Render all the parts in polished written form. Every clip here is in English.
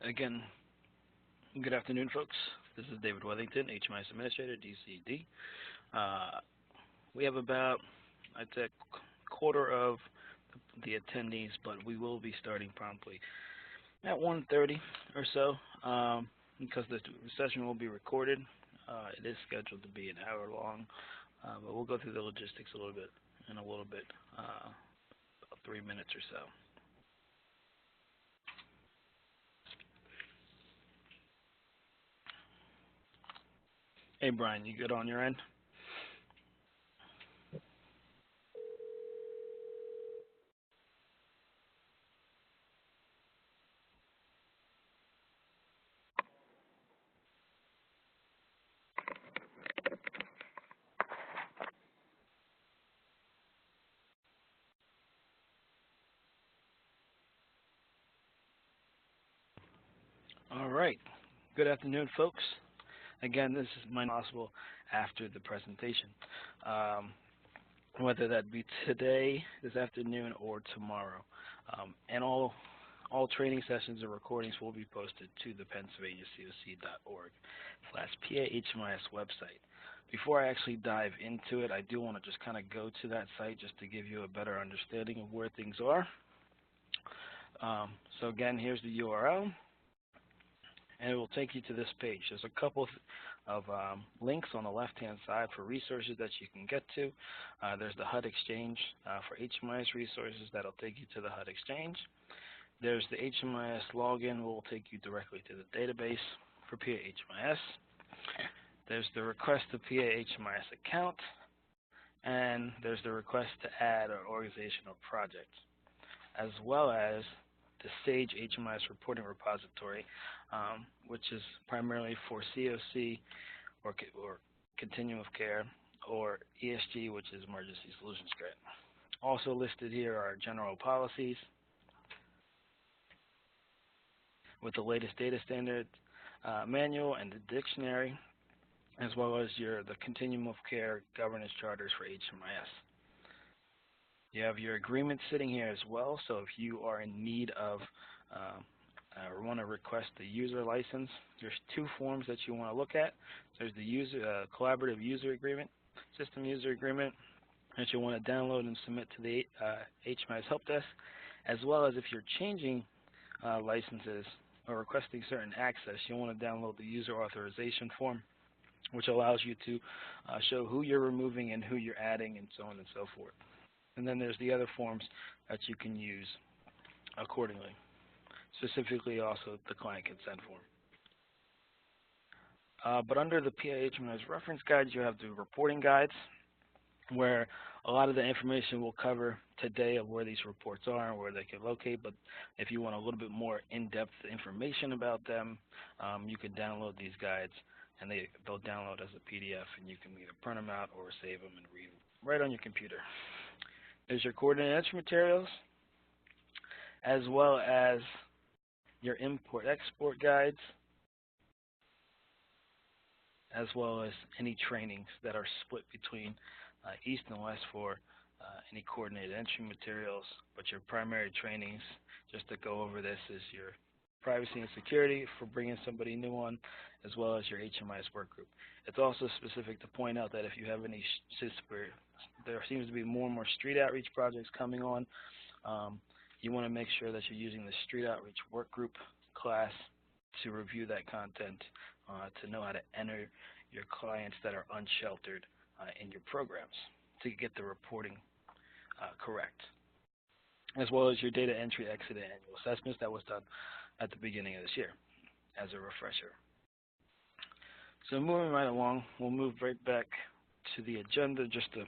Again, good afternoon, folks. This is David Wellington, HMIS Administrator, DCD. We have about, I'd say, a quarter of the attendees, but we will be starting promptly at 1:30 or so because the session will be recorded. It is scheduled to be an hour long, but we'll go through the logistics a little bit in a little bit, about 3 minutes or so. Hey, Brian, you good on your end? All right. Good afternoon, folks. Again, this is possible after the presentation, whether that be today, this afternoon, or tomorrow. And all training sessions and recordings will be posted to the PennsylvaniaCOC.org/PAHMIS website. Before I actually dive into it, I do want to just kind of go to that site just to give you a better understanding of where things are. So again, here's the URL. And it will take you to this page. There's a couple of links on the left-hand side for resources that you can get to. There's the HUD Exchange for HMIS resources that will take you to the HUD Exchange. There's the HMIS login, which will take you directly to the database for PAHMIS. There's the request to PAHMIS account, and there's the request to add an organization or project, as well as the SAGE HMIS reporting repository, which is primarily for COC or Continuum of Care, or ESG, which is Emergency Solutions Grant. Also listed here are general policies with the latest data standard manual and the dictionary, as well as the Continuum of Care governance charters for HMIS. You have your agreement sitting here as well, so if you are in need of or want to request the user license, there's two forms that you want to look at. There's the collaborative user agreement, system user agreement, that you want to download and submit to the HMIS help desk, as well as if you're changing licenses or requesting certain access, you'll want to download the user authorization form, which allows you to show who you're removing and who you're adding, and so on and so forth. And then there's the other forms that you can use accordingly, specifically also the client consent form. But under the PAHMIS reference guides, you have the reporting guides, where a lot of the information we'll cover today of where these reports are and where they can locate. But if you want a little bit more in-depth information about them, you can download these guides, and they'll download as a PDF, and you can either print them out or save them and read right on your computer. There's your coordinated entry materials, as well as your import-export guides, as well as any trainings that are split between East and West for any coordinated entry materials. But your primary trainings, just to go over this, is your privacy and security for bringing somebody new on, as well as your HMIS work group. It's also specific to point out that if you have any, there seems to be more and more street outreach projects coming on, you want to make sure that you're using the street outreach work group class to review that content, to know how to enter your clients that are unsheltered in your programs to get the reporting correct, as well as your data entry exit and annual assessments that was done at the beginning of this year as a refresher. So moving right along, we'll move right back to the agenda just to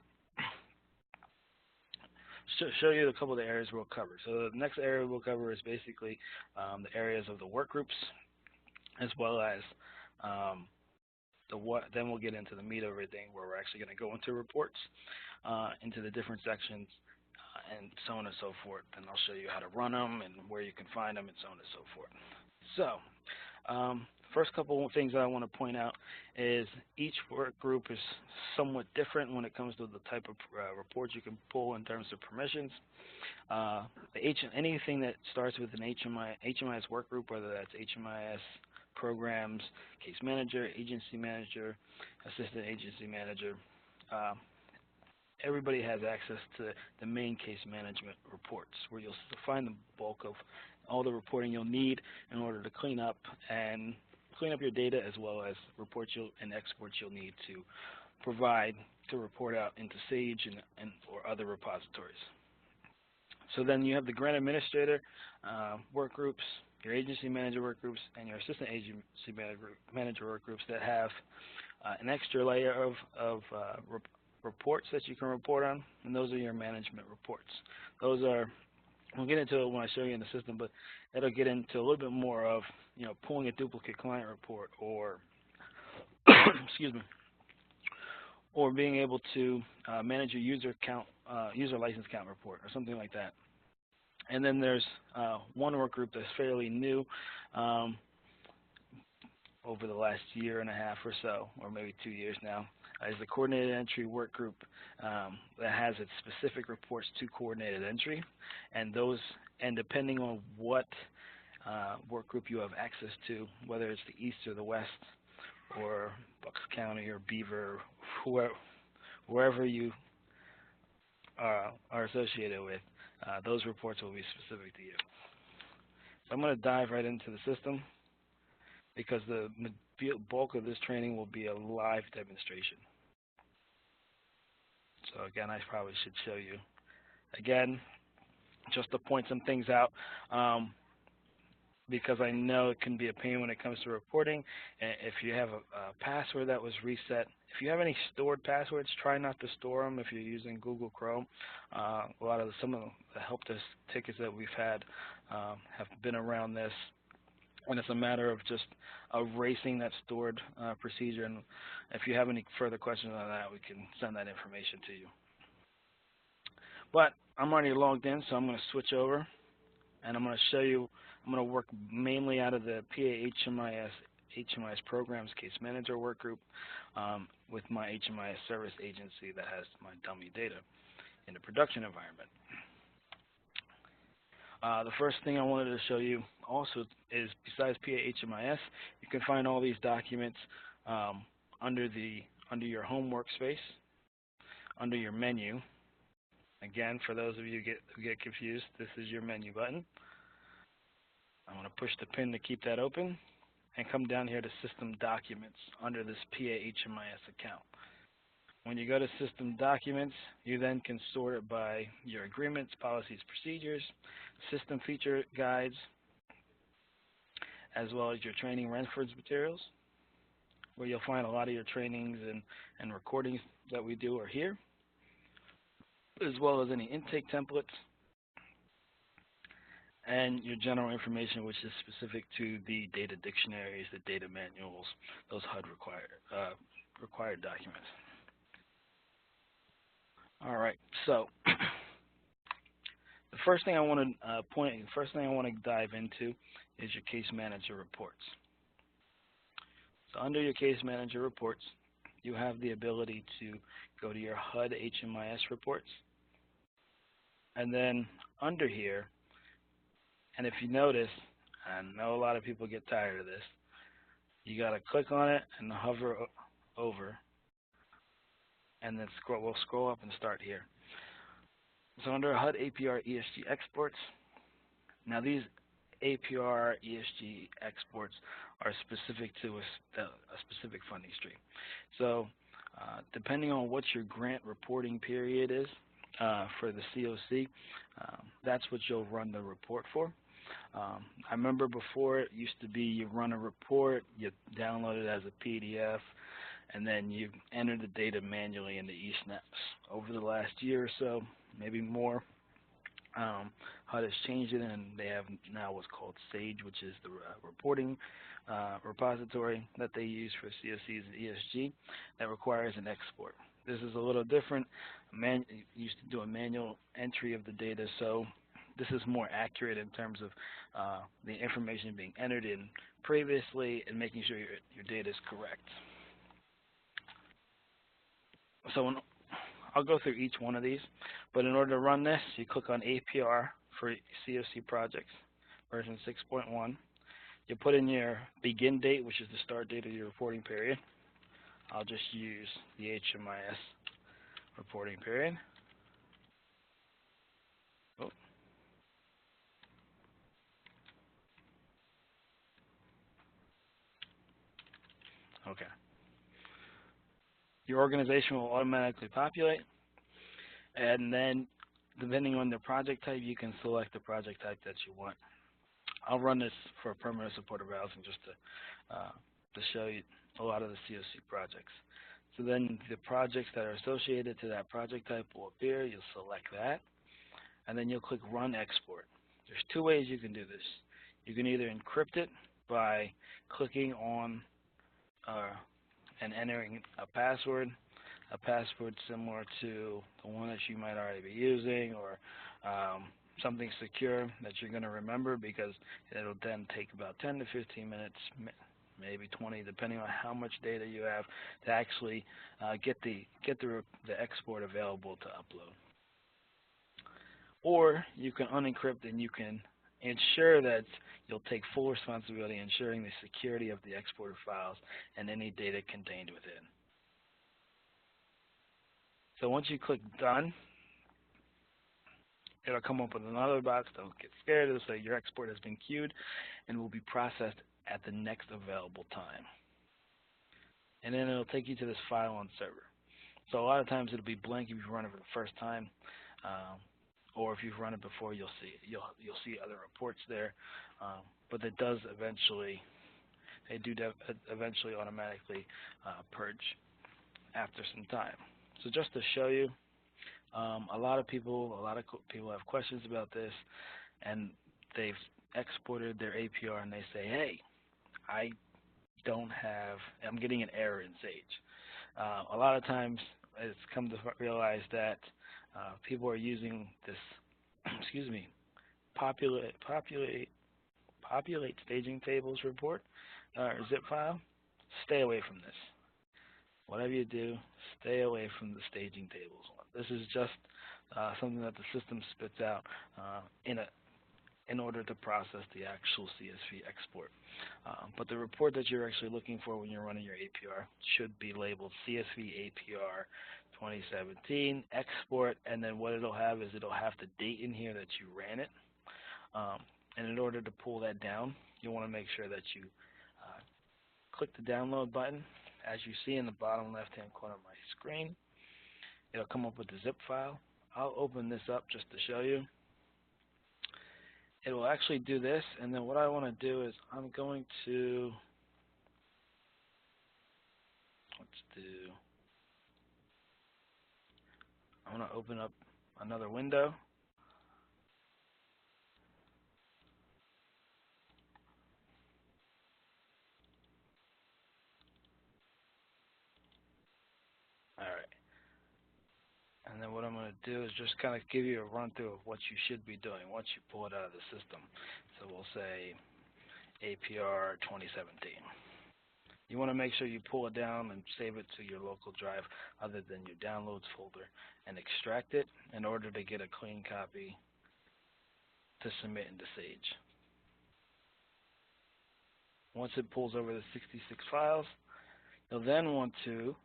show you a couple of the areas we'll cover. So the next area we'll cover is basically the areas of the work groups, as well as then we'll get into the meat of everything, where we're actually going to go into reports, into the different sections, and so on and so forth. And I'll show you how to run them and where you can find them, and so on and so forth. So First couple of things that I want to point out is each work group is somewhat different when it comes to the type of reports you can pull in terms of permissions. Anything that starts with an HMIS work group, whether that's HMIS programs, case manager, agency manager, assistant agency manager, everybody has access to the main case management reports, where you'll find the bulk of all the reporting you'll need in order to clean up your data, as well as reports and exports you'll need to provide to report out into Sage or other repositories. So then you have the grant administrator work groups, your agency manager work groups, and your assistant agency manager work groups that have an extra layer of reports that you can report on, and those are your management reports. Those are, we'll get into it when I show you in the system, but it'll get into a little bit more of, pulling a duplicate client report, or excuse me, or being able to manage your user license count report, or something like that. And then there's one work group that's fairly new over the last year and a half or so, or maybe 2 years now, is the coordinated entry work group that has its specific reports to coordinated entry, and depending on what work group you have access to, whether it's the East or the West, or Bucks County or Beaver, wherever you are associated with, those reports will be specific to you. So I'm going to dive right into the system, because the bulk of this training will be a live demonstration. So again, I probably should show you again, just to point some things out, because I know it can be a pain when it comes to reporting. If you have a password that was reset, if you have any stored passwords, try not to store them if you're using Google Chrome. Some of the help desk tickets that we've had have been around this, and it's a matter of just erasing that stored procedure. And if you have any further questions on that, we can send that information to you. But I'm already logged in, so I'm going to switch over, and I'm going to show you. I'm going to work mainly out of the PA HMIS Programs Case Manager work group with my HMIS service agency that has my dummy data in the production environment. The first thing I wanted to show you also is, besides PA HMIS, you can find all these documents under your home workspace, under your menu. Again, for those of you who get confused, this is your menu button. I'm going to push the pin to keep that open, and come down here to System Documents under this PA HMIS account. When you go to System Documents, you then can sort it by your agreements, policies, procedures, system feature guides, as well as your training reference materials, where you'll find a lot of your trainings and recordings that we do are here, as well as any intake templates, and your general information, which is specific to the data dictionaries, the data manuals, those HUD required documents. All right, so the first thing I want to dive into is your case manager reports. So under your case manager reports, you have the ability to go to your HUD HMIS reports, and then under here, and if you notice, I know a lot of people get tired of this, you got to click on it and hover over, and then we'll scroll up and start here. So under HUD APR ESG exports, now these APR ESG exports are specific to a specific funding stream. So depending on what your grant reporting period is for the COC, that's what you'll run the report for. I remember before it used to be you run a report, you download it as a PDF, and then you enter the data manually into eSnaps. Over the last year or so, maybe more, HUD has changed it, and they have now what's called Sage, which is the reporting repository that they use for COCs and ESG that requires an export. This is a little different. You used to do a manual entry of the data, so this is more accurate in terms of the information being entered in previously and making sure your data is correct. So I'll go through each one of these, but in order to run this, you click on APR for COC projects, version 6.1. You put in your begin date, which is the start date of your reporting period. I'll just use the HMIS reporting period. Oh. Okay. Your organization will automatically populate, and then depending on the project type, you can select the project type that you want. I'll run this for permanent supportive housing just to show you a lot of the COC projects. So then the projects that are associated to that project type will appear. You'll select that, and then you'll click Run Export. There's two ways you can do this. You can either encrypt it by clicking on and entering a password similar to the one that you might already be using, or something secure that you're going to remember, because it'll then take about 10 to 15 minutes, maybe 20, depending on how much data you have, to actually get the export available to upload. Or you can unencrypt, and you can ensure that you'll take full responsibility ensuring the security of the exported files and any data contained within. So once you click Done, it'll come up with another box. Don't get scared. It'll say your export has been queued and will be processed at the next available time. And then it'll take you to this file on server. So a lot of times it'll be blank if you run it for the first time, or if you've run it before, you'll see other reports there. But it does eventually, they do eventually automatically purge after some time. So just to show you, a lot of people have questions about this, and they've exported their APR and they say, hey, I'm getting an error in Sage. A lot of times it's come to realize that people are using this, populate staging tables report or zip file. Stay away from this. Whatever you do, stay away from the staging tables. This is just something that the system spits out in order to process the actual CSV export. But the report that you're actually looking for when you're running your APR should be labeled CSV APR 2017 export, and then what it'll have is it'll have the date in here that you ran it. And in order to pull that down, you want to make sure that you click the download button. As you see in the bottom left-hand corner of my screen, it'll come up with the zip file. I'll open this up just to show you. It will actually do this, and then what I want to do is I'm going to, I'm going to open up another window. All right. And then what I'm going to do is just kind of give you a run through of what you should be doing once you pull it out of the system. So we'll say APR 2017. You want to make sure you pull it down and save it to your local drive other than your downloads folder and extract it in order to get a clean copy to submit into Sage. Once it pulls over the 66 files, you'll then want to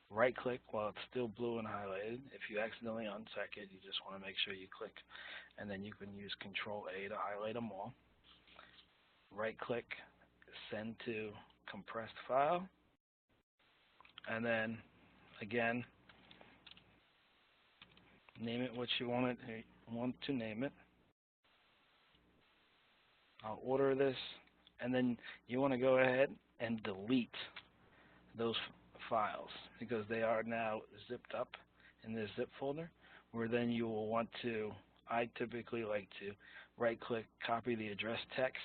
right-click while it's still blue and highlighted. If you accidentally uncheck it, you just want to make sure you click, and then you can use Control-A to highlight them all. Right-click, send to compressed file, and then, again, name it what you want to name it. I'll order this, and then you want to go ahead and delete those files because they are now zipped up in this zip folder, where then you will want to, I typically like to right-click, copy the address text,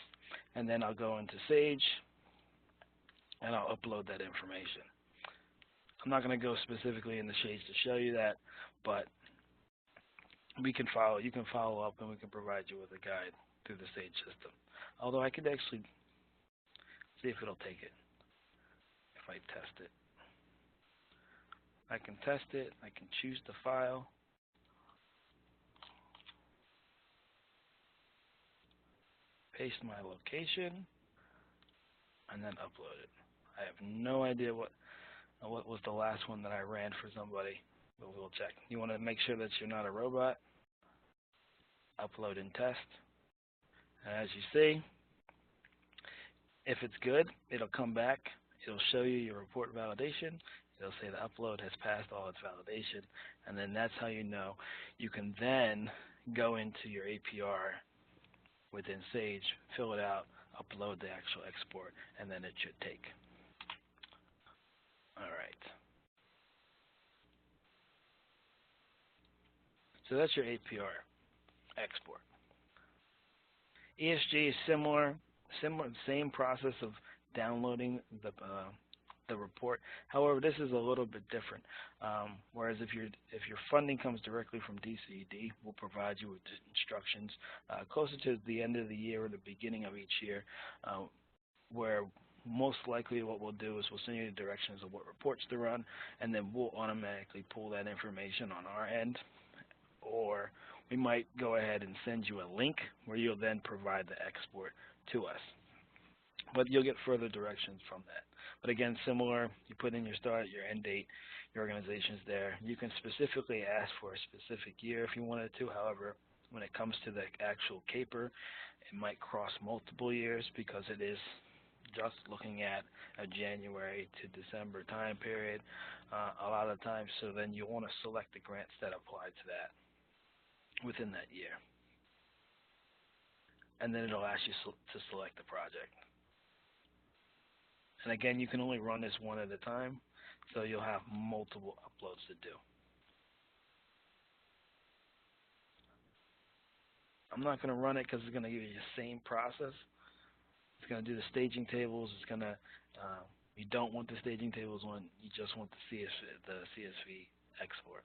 and then I'll go into Sage and I'll upload that information. I'm not going to go specifically into Sage to show you that, but You can follow up, and we can provide you with a guide through the Sage system. Although I could actually see if it'll take it if I test it. I can test it. I can choose the file, paste my location, and then upload it. I have no idea what was the last one that I ran for somebody, but we'll check. You want to make sure that you're not a robot. Upload and test. And as you see, if it's good, it'll come back. It'll show you your report validation. It'll say the upload has passed all its validation, and then that's how you know. You can then go into your APR within Sage, fill it out, upload the actual export, and then it should take. All right. So that's your APR export. ESG is similar, same process of downloading the report. However, this is a little bit different. Whereas if your funding comes directly from DCED, we'll provide you with instructions closer to the end of the year or the beginning of each year, where most likely what we'll do is we'll send you the directions of what reports to run, and then we'll automatically pull that information on our end, or we might go ahead and send you a link where you'll then provide the export to us. But you'll get further directions from that. But again, similar, you put in your start, your end date, your organization's there. You can specifically ask for a specific year if you wanted to. However, when it comes to the actual CAPER, it might cross multiple years because it is just looking at a January to December time period a lot of times. So then you want to select the grants that apply to that within that year. And then it'll ask you to select the project. And again, you can only run this one at a time, so you'll have multiple uploads to do. I'm not going to run it because it's going to give you the same process. It's going to do the staging tables. It's going to, you don't want the staging tables on, you just want the CSV export.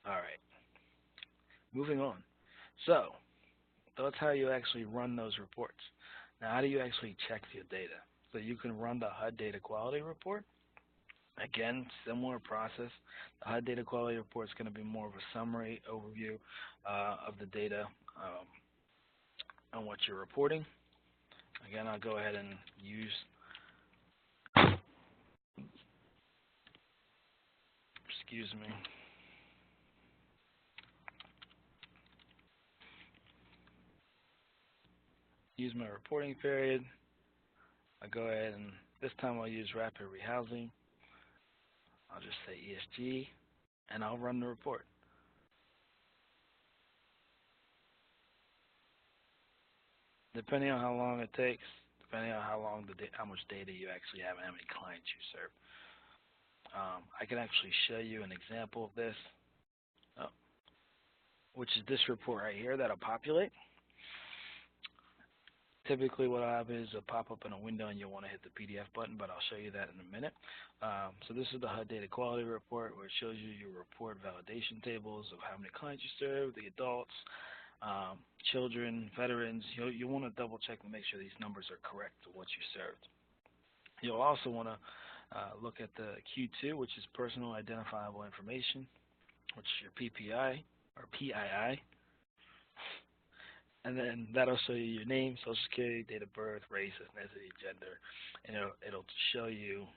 All right, moving on. So that's how you actually run those reports. Now, how do you actually check your data? So you can run the HUD data quality report. Again, similar process. The HUD data quality report is going to be more of a summary overview of the data on what you're reporting. Again, I'll go ahead and use use my reporting period. I'll go ahead and this time I'll use rapid rehousing. I'll just say ESG, and I'll run the report. Depending on how long it takes, depending on how much data you actually have and how many clients you serve. I can actually show you an example of this, which is this report right here that'll populate. Typically what will happen is it'll pop up in a window and you'll want to hit the PDF button, but I'll show you that in a minute. So this is the HUD data quality report where it shows you your report validation tables of how many clients you serve, the adults, children, veterans. You'll want to double check and make sure these numbers are correct to what you served. You'll also want to look at the Q2, which is personal identifiable information, which is your PPI or PII. And then that'll show you your name, social security, date of birth, race, ethnicity, gender, and it'll show you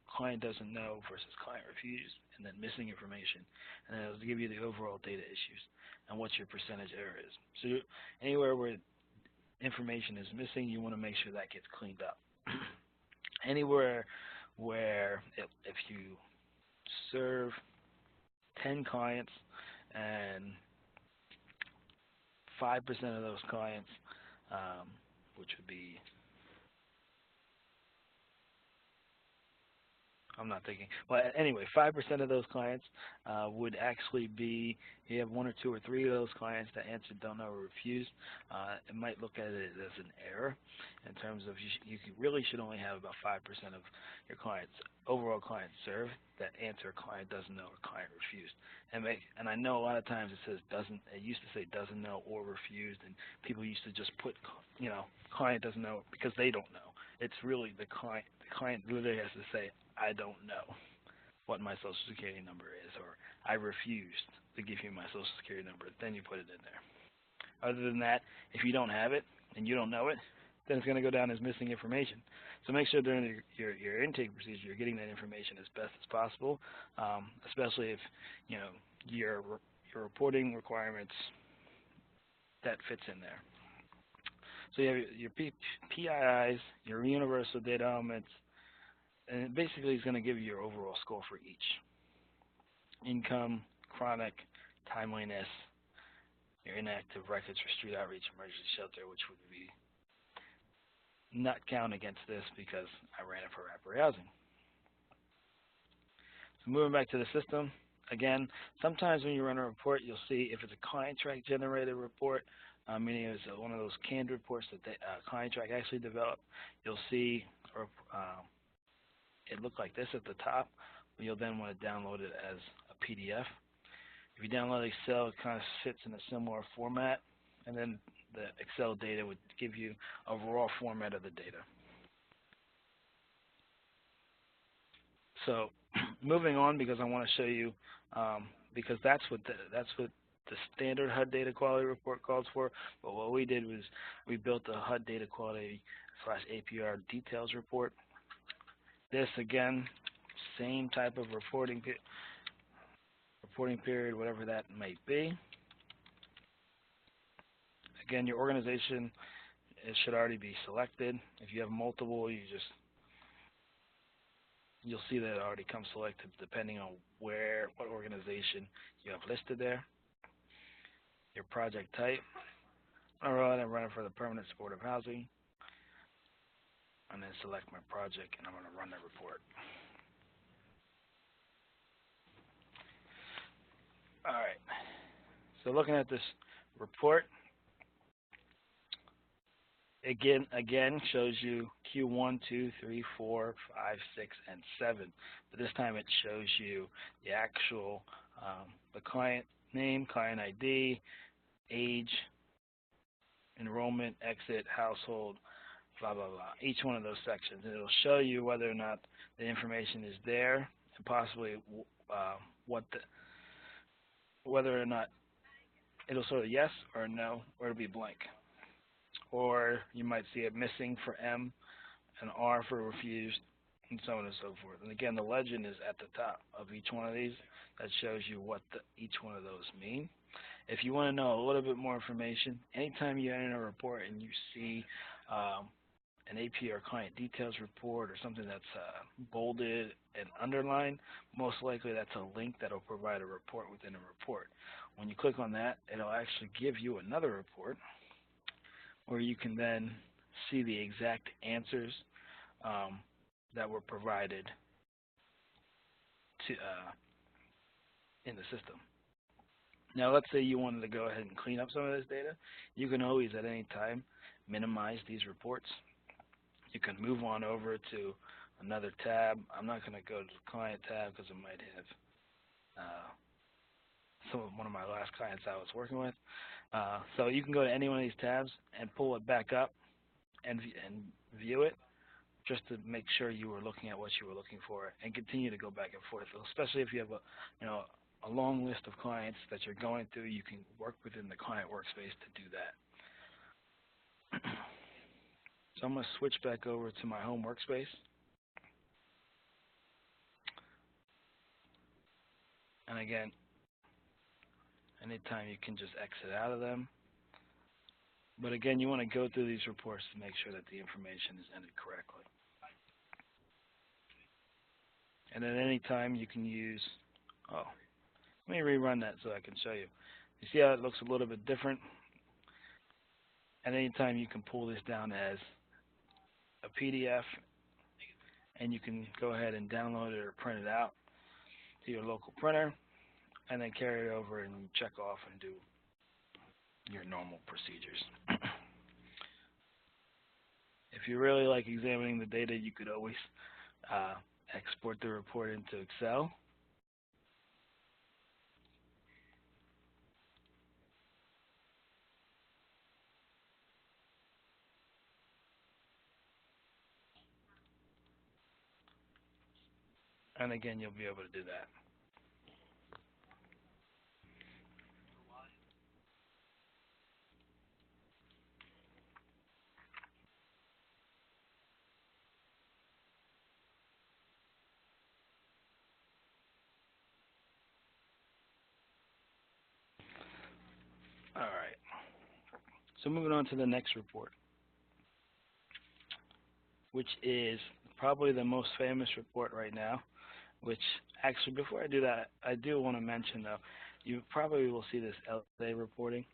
client doesn't know versus client refused, and then missing information, and then it'll give you the overall data issues and what your percentage error is. So anywhere where information is missing, you want to make sure that gets cleaned up. Anywhere where if you serve 10 clients and 5% of those clients, which would be I'm not thinking. Well, anyway, 5% of those clients would actually be, you have one or two or three of those clients that answered don't know or refused. It might look at it as an error in terms of you really should only have about 5% of your clients, overall clients served, that answer client doesn't know or client refused. And I know a lot of times it says doesn't, it used to say doesn't know or refused, and people used to just put, client doesn't know because they don't know. It's really the client. The client literally has to say, I don't know what my social security number is, or I refused to give you my social security number. Then you put it in there. Other than that, if you don't have it and you don't know it, then it's going to go down as missing information. So make sure during your intake procedure you're getting that information as best as possible, especially if your reporting requirements that fits in there. So you have your PIIs, your universal data elements, and it basically is going to give you your overall score for each. Income, chronic, timeliness, your inactive records for street outreach, emergency shelter, which would be not count against this because I ran it for rapid housing. So moving back to the system, again, sometimes when you run a report, you'll see if it's a client track generated report, meaning it's one of those canned reports that client track actually developed, you'll see it look like this at the top. You'll then want to download it as a PDF. If you download Excel, it kind of sits in a similar format, and then the Excel data would give you a raw format of the data. So moving on, because I want to show you, because that's what the standard HUD data quality report calls for. But what we did was we built a HUD data quality / APR details report. This again, same type of reporting period, whatever that might be. Again, your organization, it should already be selected. If you have multiple, you'll see that it already comes selected depending on what organization you have listed there. Your project type. I'm going to run it for the permanent supportive housing, and then select my project, and I'm going to run the report. All right. So looking at this report, again shows you Q1, 2, 3, 4, 5, 6, and 7. But this time it shows you the actual the client name, client ID, age, enrollment, exit, household, blah, blah, blah, each one of those sections. And it'll show you whether or not the information is there, and possibly whether or not it'll show a yes or a no, or it'll be blank. Or you might see it missing for M, an R for refused, and so on and so forth. And again, the legend is at the top of each one of these that shows you what each one of those mean. If you want to know a little bit more information, anytime you enter a report and you see an APR client details report or something that's bolded and underlined, most likely that's a link that will provide a report within a report. When you click on that, it'll actually give you another report where you can then see the exact answers that were provided in the system. Now, let's say you wanted to go ahead and clean up some of this data. You can always, at any time, minimize these reports. You can move on over to another tab. I'm not going to go to the client tab because it might have one of my last clients I was working with. So you can go to any one of these tabs and pull it back up and view it, just to make sure you were looking at what you were looking for, and continue to go back and forth. Especially if you have a long list of clients that you're going through, you can work within the client workspace to do that. So I'm going to switch back over to my home workspace. And again, anytime you can just exit out of them. But again, you want to go through these reports to make sure that the information is entered correctly. And at any time you can use, let me rerun that so I can show you. You see how it looks a little bit different? At any time you can pull this down as a PDF, and you can go ahead and download it or print it out to your local printer, and then carry it over and check off and do your normal procedures. If you really like examining the data, you could always export the report into Excel. And again, you'll be able to do that. All right. So moving on to the next report, which is probably the most famous report right now, which actually, before I do that, I do want to mention, though, you probably will see this LSA reporting.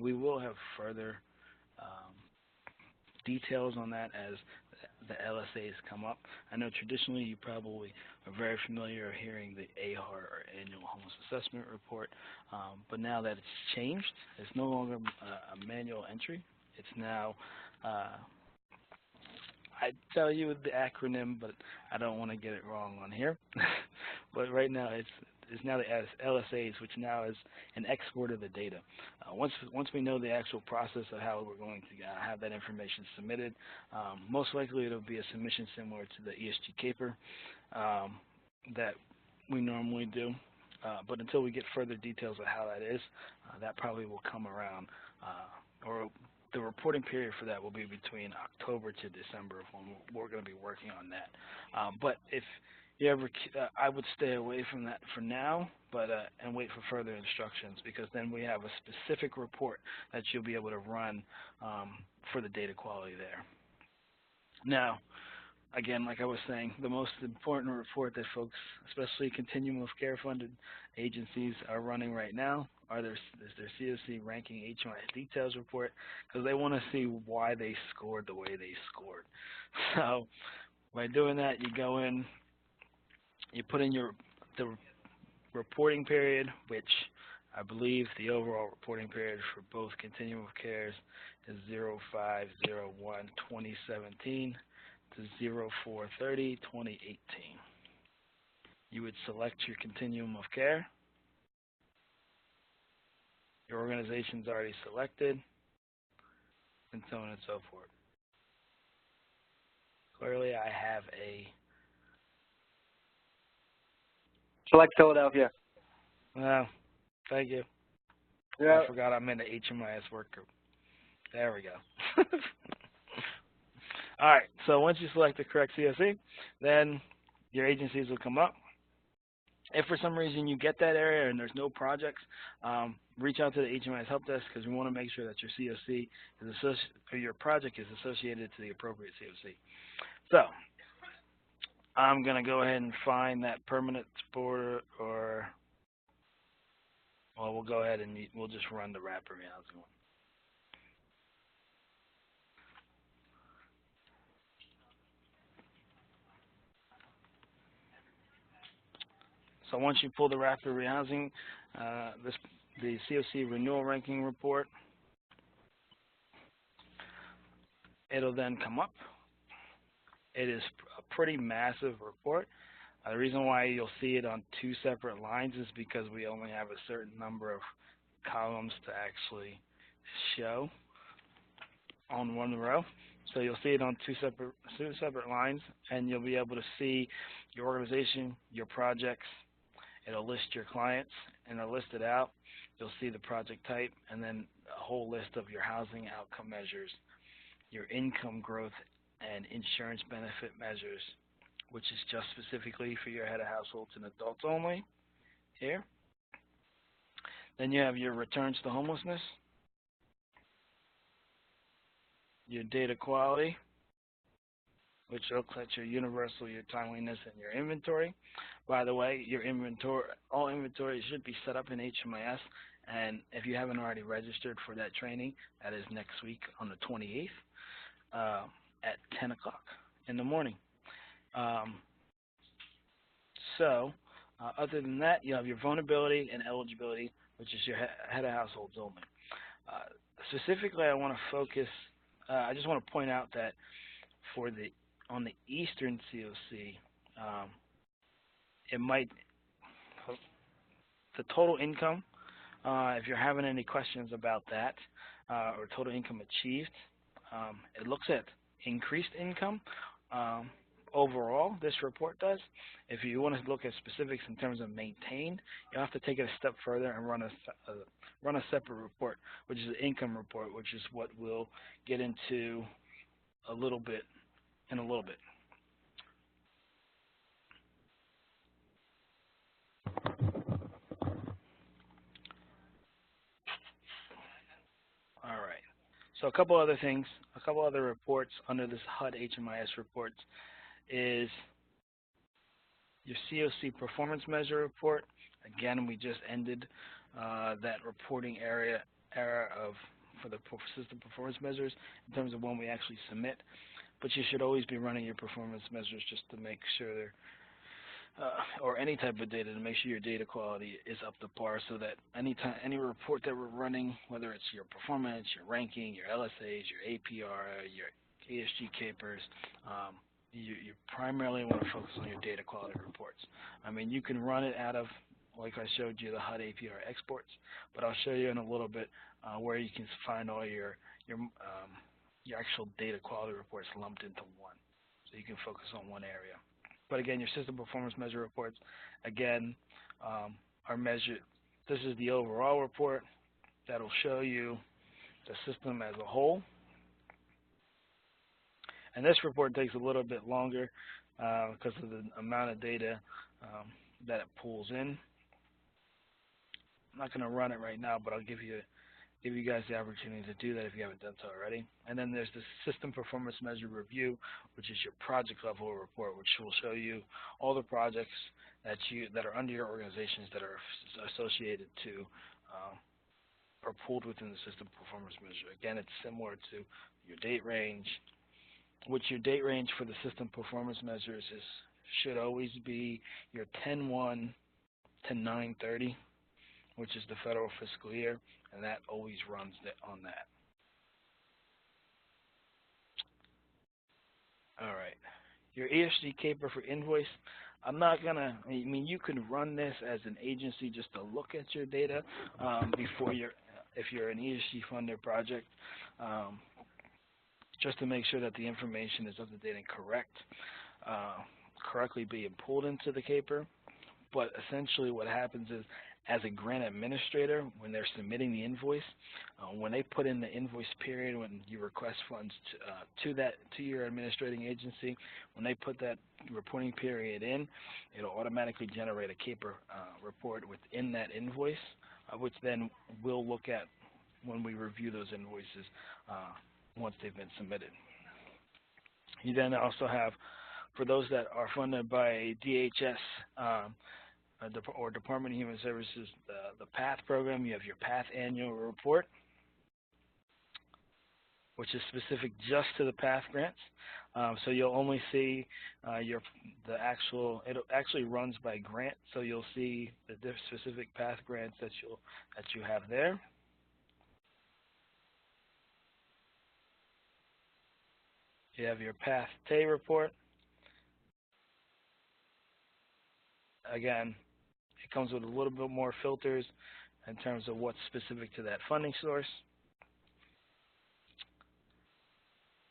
We will have further details on that as the LSAs come up. I know traditionally you probably are very familiar hearing the AHAR, or Annual Homeless Assessment Report, but now that it's changed, it's no longer a manual entry. It's now, I tell you the acronym, but I don't want to get it wrong on here. But right now it's now the LSAs, which now is an export of the data. Once we know the actual process of how we're going to have that information submitted, most likely it'll be a submission similar to the ESG CAPER that we normally do. But until we get further details of how that is, that probably will come around, or the reporting period for that will be between October to December when we're going to be working on that. But if you ever, I would stay away from that for now, but and wait for further instructions, because then we have a specific report that you'll be able to run for the data quality there. Now, again, like I was saying, the most important report that folks, especially continuum of care funded agencies, are running right now is their COC ranking HMIS details report, because they want to see why they scored the way they scored. So by doing that, you go in, you put in the reporting period, which I believe the overall reporting period for both continuum of cares is 05/01/2017 to 04/30/2018. You would select your continuum of care. Your organization's already selected, and so on and so forth. Clearly, I have a select Philadelphia. Well, thank you. Yeah. I forgot I'm in the HMIS work group. There we go. All right, so once you select the correct COC, then your agencies will come up. If for some reason you get that area and there's no projects, reach out to the HMIS help desk, because we want to make sure that your COC is or your project is associated to the appropriate COC. So I'm going to go ahead and find that permanent supporter, or, well, we'll go ahead and we'll just run the rapid rehousing one. So once you pull the rapid rehousing, the COC renewal ranking report, it'll then come up. It is a pretty massive report. The reason why you'll see it on two separate lines is because we only have a certain number of columns to actually show on one row. So you'll see it on two separate lines, and you'll be able to see your organization, your projects. It'll list your clients, and it'll list it out. You'll see the project type, and then a whole list of your housing outcome measures, your income growth and insurance benefit measures, which is just specifically for your head of households and adults only here. Then you have your returns to homelessness, your data quality, which looks at your universal, your timeliness, and your inventory. By the way, your inventory, all inventory should be set up in HMIS, and if you haven't already registered for that training, that is next week on the 28th at 10 o'clock in the morning. Um, so, other than that, you have your vulnerability and eligibility, which is your head of households only. Specifically, I want to focus. I just want to point out that on the Eastern COC, it might the total income. If you're having any questions about that, or total income achieved, it looks at increased income. Overall, this report does. If you want to look at specifics in terms of maintained, you'll have to take it a step further and run a separate report, which is the income report, which is what we'll get into in a little bit. All right. So a couple other things, a couple other reports under this HUD HMIS reports is your COC performance measure report. Again, we just ended that reporting era for the system performance measures in terms of when we actually submit. But you should always be running your performance measures just to make sure they're or any type of data to make sure your data quality is up to par, so that any report that we're running, whether it's your performance, your ranking, your LSAs, your APR, your ESG capers, you primarily want to focus on your data quality reports. I mean, you can run it out of, like I showed you, the HUD APR exports, but I'll show you in a little bit where you can find all your actual data quality reports lumped into one, so you can focus on one area. But again, your system performance measure reports, again, are measured. This is the overall report that'll show you the system as a whole. And this report takes a little bit longer because of the amount of data that it pulls in. I'm not going to run it right now, but I'll give you guys the opportunity to do that if you haven't done so already. And then there's the System Performance Measure Review, which is your project level report, which will show you all the projects that are under your organizations that are associated to or pulled within the System Performance Measure. Again, it's similar to your date range, which your date range for the System Performance Measures should always be your 10/1 to 9/30, which is the federal fiscal year, and that always runs on that. All right. Your ESG caper for invoice, I mean, you can run this as an agency just to look at your data if you're an ESG funded project, just to make sure that the information is up to date and correctly being pulled into the caper. But essentially what happens is, as a grant administrator, when they're submitting the invoice, when they put in the invoice period, when you request funds to your administrating agency, when they put that reporting period in, it'll automatically generate a caper report within that invoice, which then we'll look at when we review those invoices once they've been submitted. You then also have, for those that are funded by DHS, or Department of Human Services, the PATH program, you have your PATH annual report, which is specific just to the PATH grants. So you'll only see it actually runs by grant, so you'll see the specific PATH grants that you have there. You have your PATH TAY report. Again, it comes with a little bit more filters in terms of what's specific to that funding source.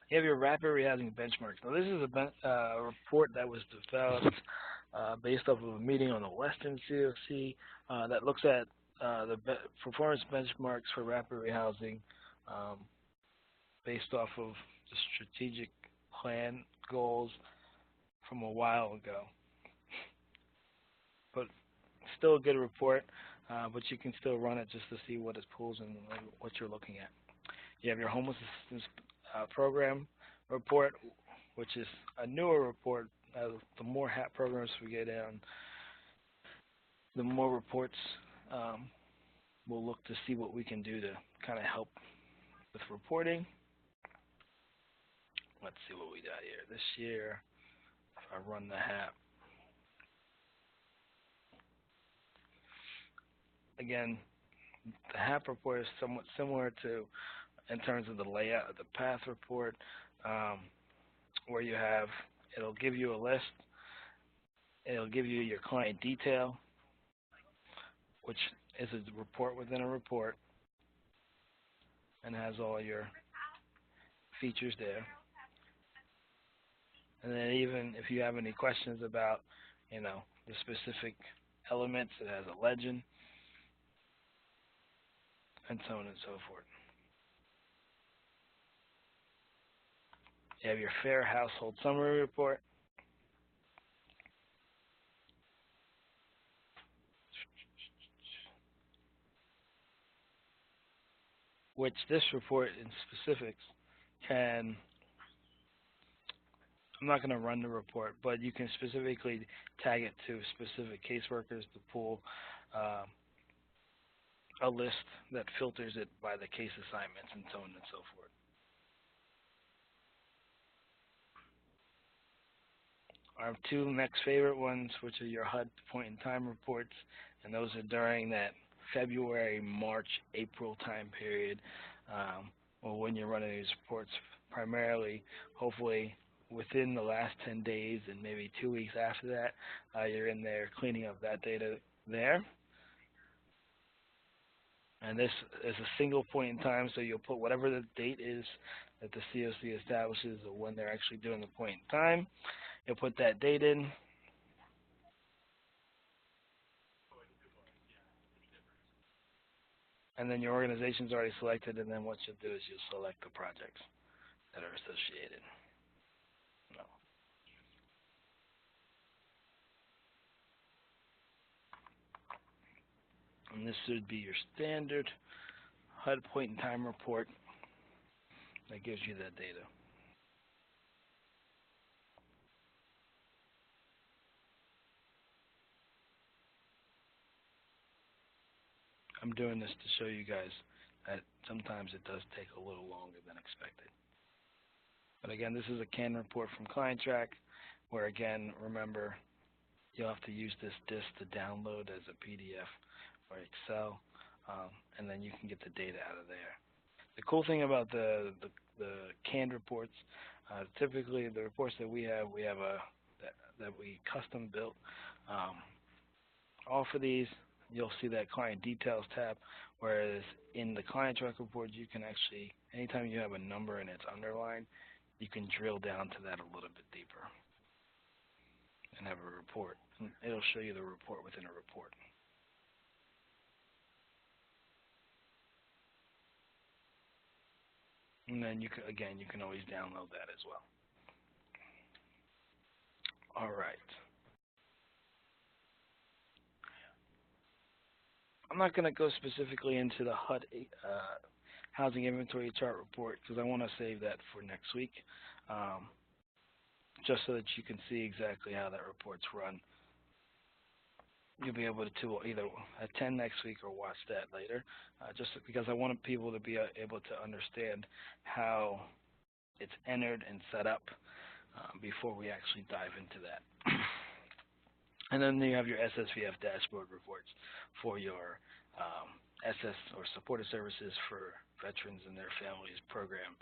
You have your rapid rehousing benchmarks. Now, this is a report that was developed based off of a meeting on the Western COC that looks at the performance benchmarks for rapid rehousing based off of the strategic plan goals from a while ago. But still a good report, but you can still run it just to see what it pulls and what you're looking at. You have your homeless assistance program report, which is a newer report. The more HAP programs we get in, the more reports we'll look to see what we can do to kind of help with reporting. Let's see what we got here. This year, if I run the HAP. Again, the HAP report is somewhat similar to, in terms of the layout of the path report, where it'll give you a list, it'll give you your client detail, which is a report within a report, and has all your features there. And then even if you have any questions about, the specific elements, it has a legend, and so on and so forth. You have your Fair Household Summary Report. Which this report in specifics I'm not going to run the report, but you can specifically tag it to specific caseworkers to pull a list that filters it by the case assignments and so on and so forth. Our two next favorite ones, which are your HUD point-in-time reports, and those are during that February, March, April time period, or when you're running these reports, primarily, hopefully, within the last 10 days and maybe 2 weeks after that, you're in there cleaning up that data there. And this is a single point in time, so you'll put whatever the date is that the COC establishes or when they're actually doing the point in time. You'll put that date in. And then your organization's already selected, and then what you'll do is you'll select the projects that are associated. No. And this should be your standard HUD point-in-time report that gives you that data. I'm doing this to show you guys that sometimes it does take a little longer than expected. But again, this is a CAN report from ClientTrack, where again, remember, you'll have to use this disk to download as a PDF or Excel, and then you can get the data out of there. The cool thing about the canned reports, typically the reports that we have that we custom built. All for these, you'll see that client details tab, whereas in the ClientTrack report, you can actually, anytime you have a number and it's underlined, you can drill down to that a little bit deeper and have a report. It'll show you the report within a report. And then you can always download that as well. All right. I'm not going to go specifically into the HUD housing inventory chart report because I want to save that for next week, just so that you can see exactly how that report's run. You'll be able to either attend next week or watch that later, just because I want people to be able to understand how it's entered and set up before we actually dive into that. And then you have your SSVF dashboard reports for your SS or supported services for veterans and their families program.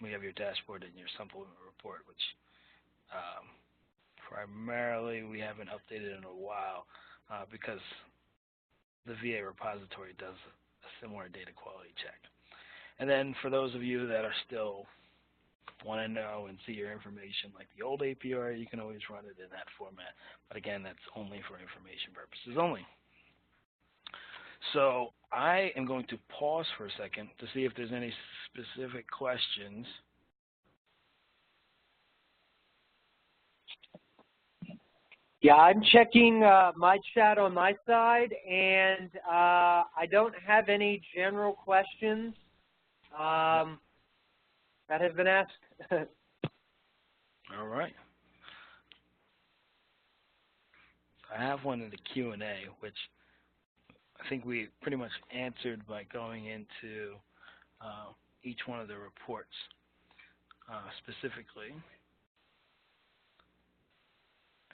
We have your dashboard and your supplement report, which primarily we haven't updated in a while because the VA repository does a similar data quality check. And then for those of you that are still want to know and see your information like the old APR, you can always run it in that format. But again, that's only for information purposes only. So I am going to pause for a second to see if there's any specific questions. Yeah, I'm checking my chat on my side, and I don't have any general questions that have been asked. All right. I have one in the Q&A, which I think we pretty much answered by going into each one of the reports specifically.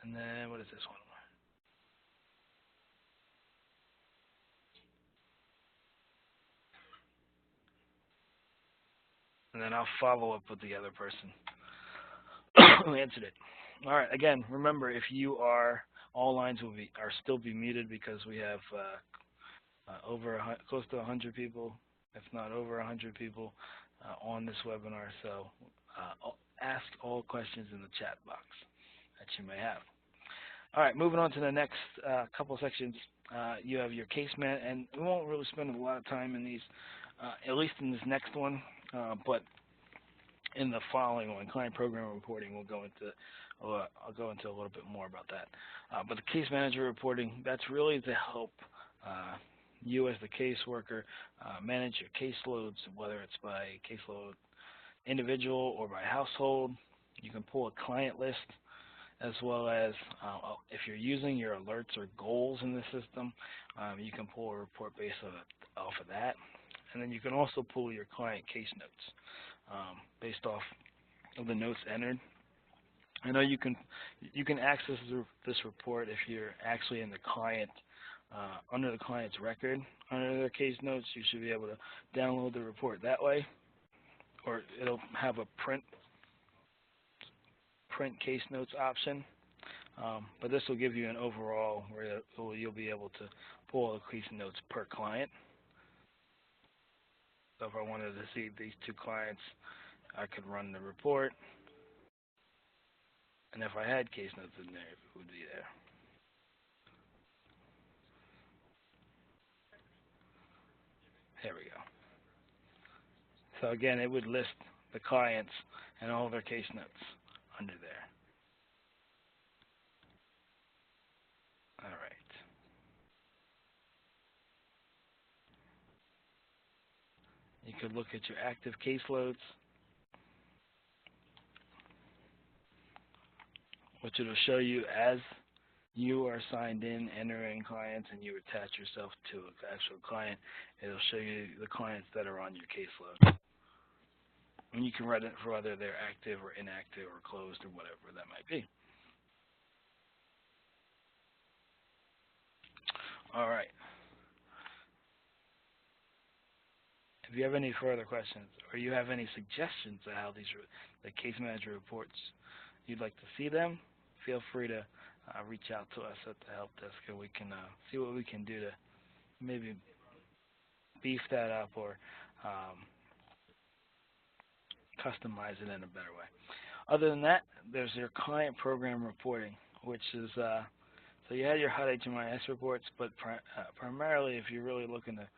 And then, what is this one? And then I'll follow up with the other person who answered it. All right. Again, remember, if you are, all lines will are still be muted because we have close to 100 people, if not over 100 people, on this webinar. So ask all questions in the chat box that you may have. All right, moving on to the next couple sections. You have your case man, and we won't really spend a lot of time in these, at least in this next one, but in the following one, client program reporting, I'll go into a little bit more about that. But the case manager reporting, that's really to help you as the caseworker manage your caseloads, whether it's by caseload individual or by household. You can pull a client list, as well as if you're using your alerts or goals in the system, you can pull a report based off of that. And then you can also pull your client case notes based off of the notes entered. I know you can access this report if you're actually in the client, under the client's record, under their case notes. You should be able to download the report that way, or it'll have a print case notes option. But this will give you an overall where you'll be able to pull the case notes per client. So if I wanted to see these two clients, I could run the report. And if I had case notes in there, it would be there. There we go. So again, it would list the clients and all their case notes under there. All right. You could look at your active caseloads, which it'll show you as you are signed in, entering clients, and you attach yourself to an actual client. It'll show you the clients that are on your caseload. And you can write it for whether they're active or inactive or closed or whatever that might be. All right. If you have any further questions or you have any suggestions of how the case manager reports you'd like to see them, feel free to reach out to us at the help desk, and we can see what we can do to maybe beef that up or customize it in a better way. Other than that, there's your client program reporting, which is so you had your HUD HMIS reports, but primarily if you're really looking to,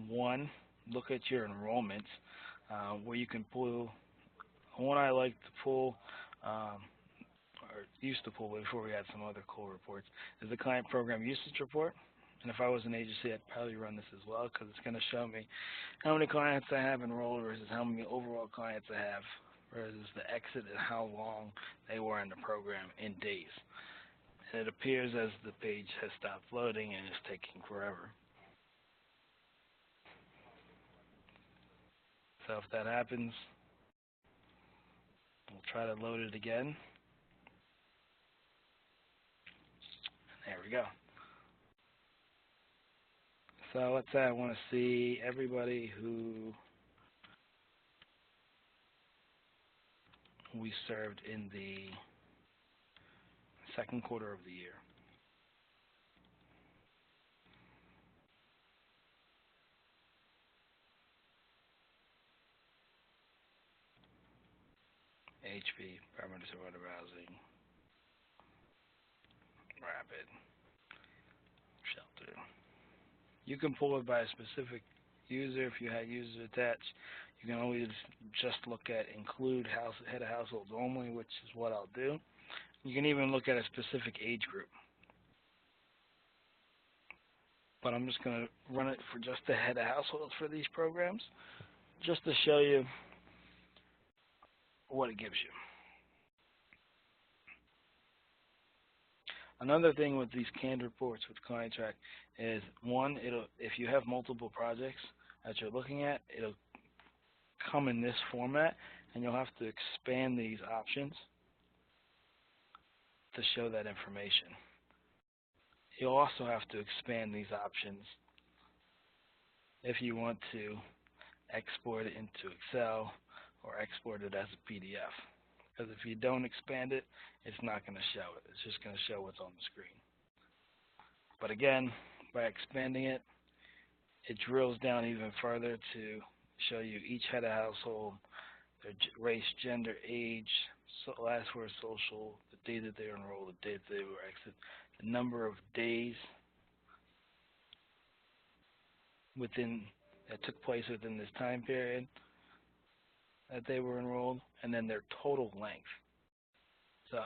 one, look at your enrollments, where you can pull. One I like to pull, or used to pull before we had some other cool reports, is the client program usage report. And if I was an agency, I'd probably run this as well, because it's going to show me how many clients I have enrolled versus how many overall clients I have versus the exit and how long they were in the program in days. And it appears as the page has stopped loading and is taking forever. So if that happens, we'll try to load it again. And there we go. So let's say I want to see everybody who we served in the second quarter of the year. HP, permanent supportive housing, rapid, shelter. You can pull it by a specific user if you had users attached. You can always just look at include head of households only, which is what I'll do. You can even look at a specific age group. But I'm just going to run it for just the head of households for these programs, just to show you what it gives you. Another thing with these canned reports with ClientTrack is, one, if you have multiple projects that you're looking at, it'll come in this format, and you'll have to expand these options to show that information. You'll also have to expand these options if you want to export it into Excel or export it as a PDF. Because if you don't expand it, it's not going to show it. It's just going to show what's on the screen. But again, by expanding it, it drills down even further to show you each head of household, their race, gender, age, last word social, the day that they were enrolled, the date that they were exited, the number of days that took place within this time period that they were enrolled, and then their total length. So,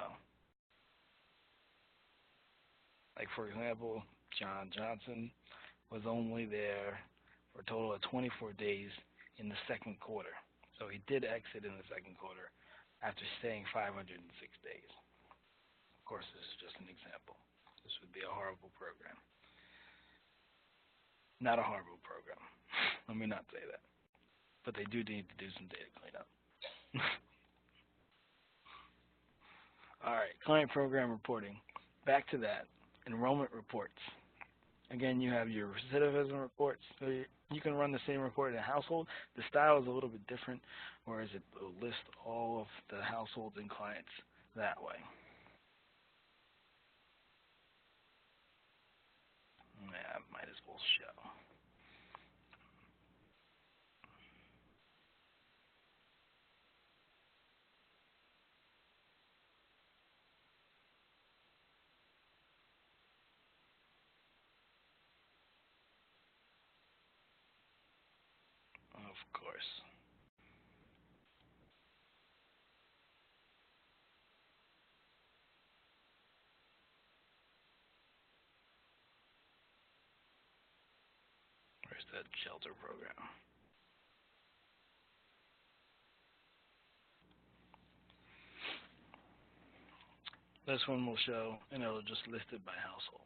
like for example, John Johnson was only there for a total of 24 days in the second quarter. So he did exit in the second quarter after staying 506 days. Of course, this is just an example. This would be a horrible program. Not a horrible program. Let me not say that. But they do need to do some data cleanup. All right, client program reporting. Back to that. Enrollment reports. Again, you have your recidivism reports. So you can run the same report in a household. The style is a little bit different, whereas it will list all of the households and clients that way. Yeah, might as well show. Of course. Where's that shelter program? This one will show, and it'll just list it by household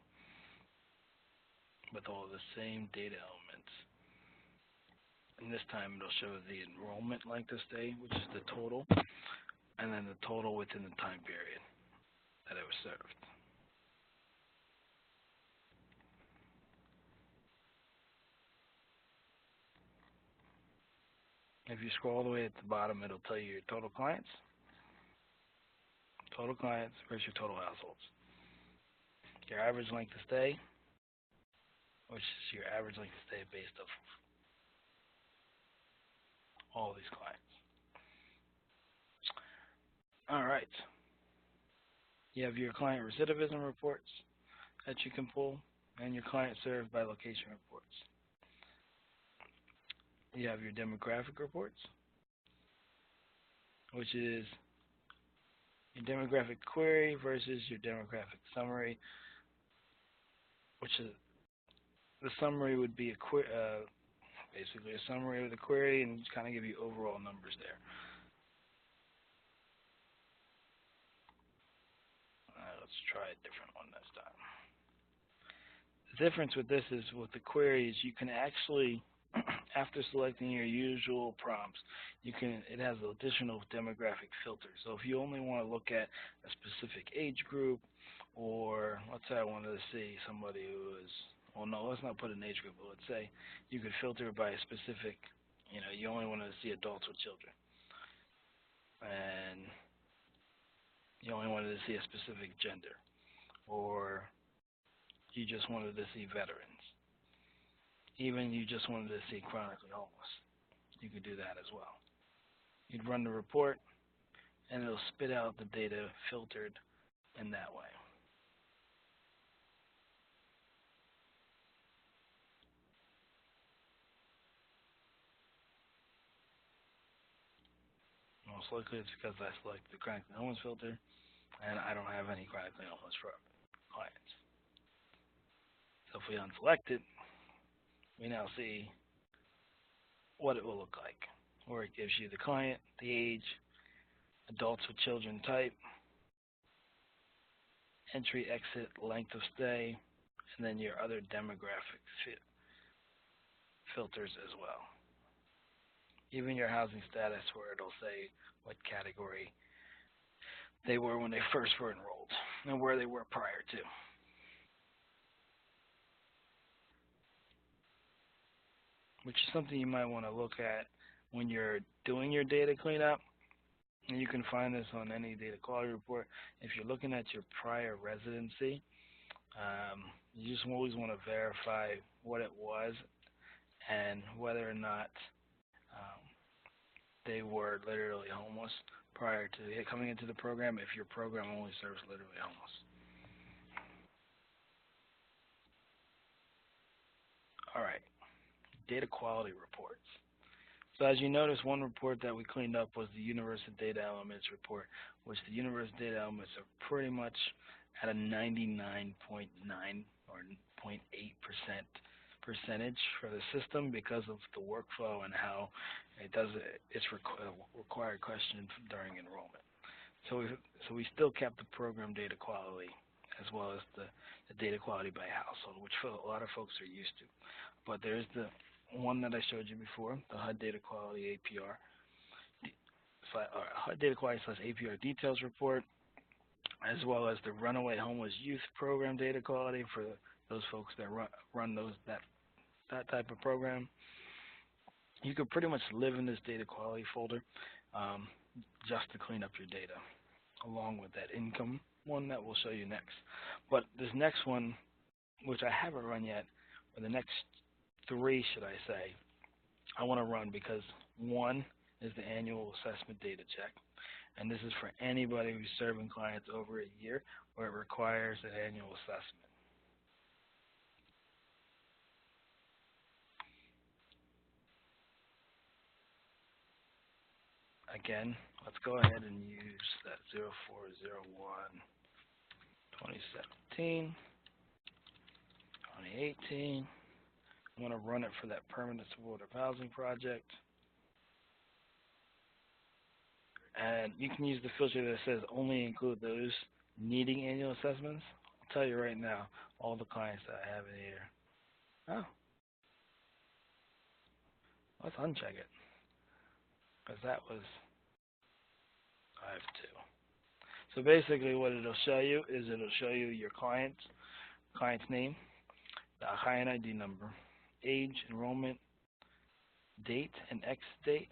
with all the same data elements. And this time it'll show the enrollment length of stay, which is the total, and then the total within the time period that it was served. If you scroll all the way at the bottom, it'll tell you your total clients versus your total households. Your average length of stay, which is your average length of stay based off of all these clients. All right. You have your client recidivism reports that you can pull, and your client served by location reports. You have your demographic reports, which is your demographic query versus your demographic summary, which is the summary would be basically a summary of the query and just kind of give you overall numbers there. Let's try a different one this time. The difference with this is with the query is you can actually, after selecting your usual prompts, it has additional demographic filters. So if you only want to look at a specific age group, or let's say I wanted to see somebody who is, well, no, let's not put an age group, but let's say you could filter by a specific, you only wanted to see adults with children, and you only wanted to see a specific gender, or you just wanted to see veterans. Even you just wanted to see chronically homeless. You could do that as well. You'd run the report, and it'll spit out the data filtered in that way. Most likely it's because I selected the chronically homeless filter, and I don't have any chronically homeless clients. So if we unselect it, we now see what it will look like, where it gives you the client, the age, adults with children type, entry, exit, length of stay, and then your other demographic filters as well. Even your housing status, where it'll say what category they were when they first were enrolled. and where they were prior to. Which is something you might want to look at when you're doing your data cleanup. And you can find this on any data quality report. If you're looking at your prior residency, you just always want to verify what it was and whether or not um, they were literally homeless prior to coming into the program, if your program only serves literally homeless. All right, data quality reports. So as you notice, one report that we cleaned up was the universal data elements report, which the universal data elements are pretty much at a 99.9 or 0.8% percentage for the system because of the workflow and how it does its required question during enrollment. So we still kept the program data quality as well as the data quality by household, which a lot of folks are used to. But there's the one that I showed you before, the HUD data quality APR, HUD data quality / APR details report, as well as the runaway homeless youth program data quality for those folks that run that type of program. You could pretty much live in this data quality folder just to clean up your data, along with that income one that we'll show you next. But this next one, which I haven't run yet, or the next three, should I say, I want to run because one is the annual assessment data check, and this is for anybody who's serving clients over a year where it requires an annual assessment. Again, let's go ahead and use that 0401-2017, 2018. I'm going to run it for that permanent supportive housing project. And you can use the filter that says only include those needing annual assessments. I'll tell you right now, all the clients that I have in here. Oh, let's uncheck it. Because that was, I have two. So basically what it'll show you is it'll show you your client's name, the client ID number, age, enrollment, date, and X date,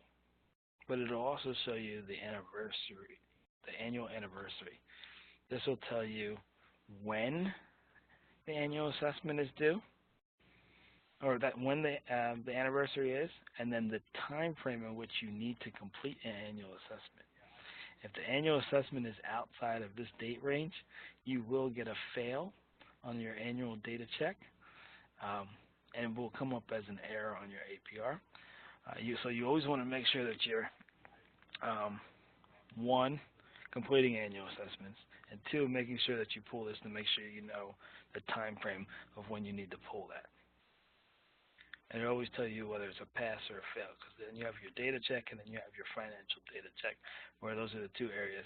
but it'll also show you the anniversary, the annual anniversary. This will tell you when the annual assessment is due, or that when the anniversary is, and then the time frame in which you need to complete an annual assessment. If the annual assessment is outside of this date range, you will get a fail on your annual data check, and it will come up as an error on your APR. So you always want to make sure that you're, one, completing annual assessments, and two, making sure that you pull this to make sure you know the time frame of when you need to pull that. And it always tell you whether it's a pass or a fail, because then you have your data check and then you have your financial data check, where those are the two areas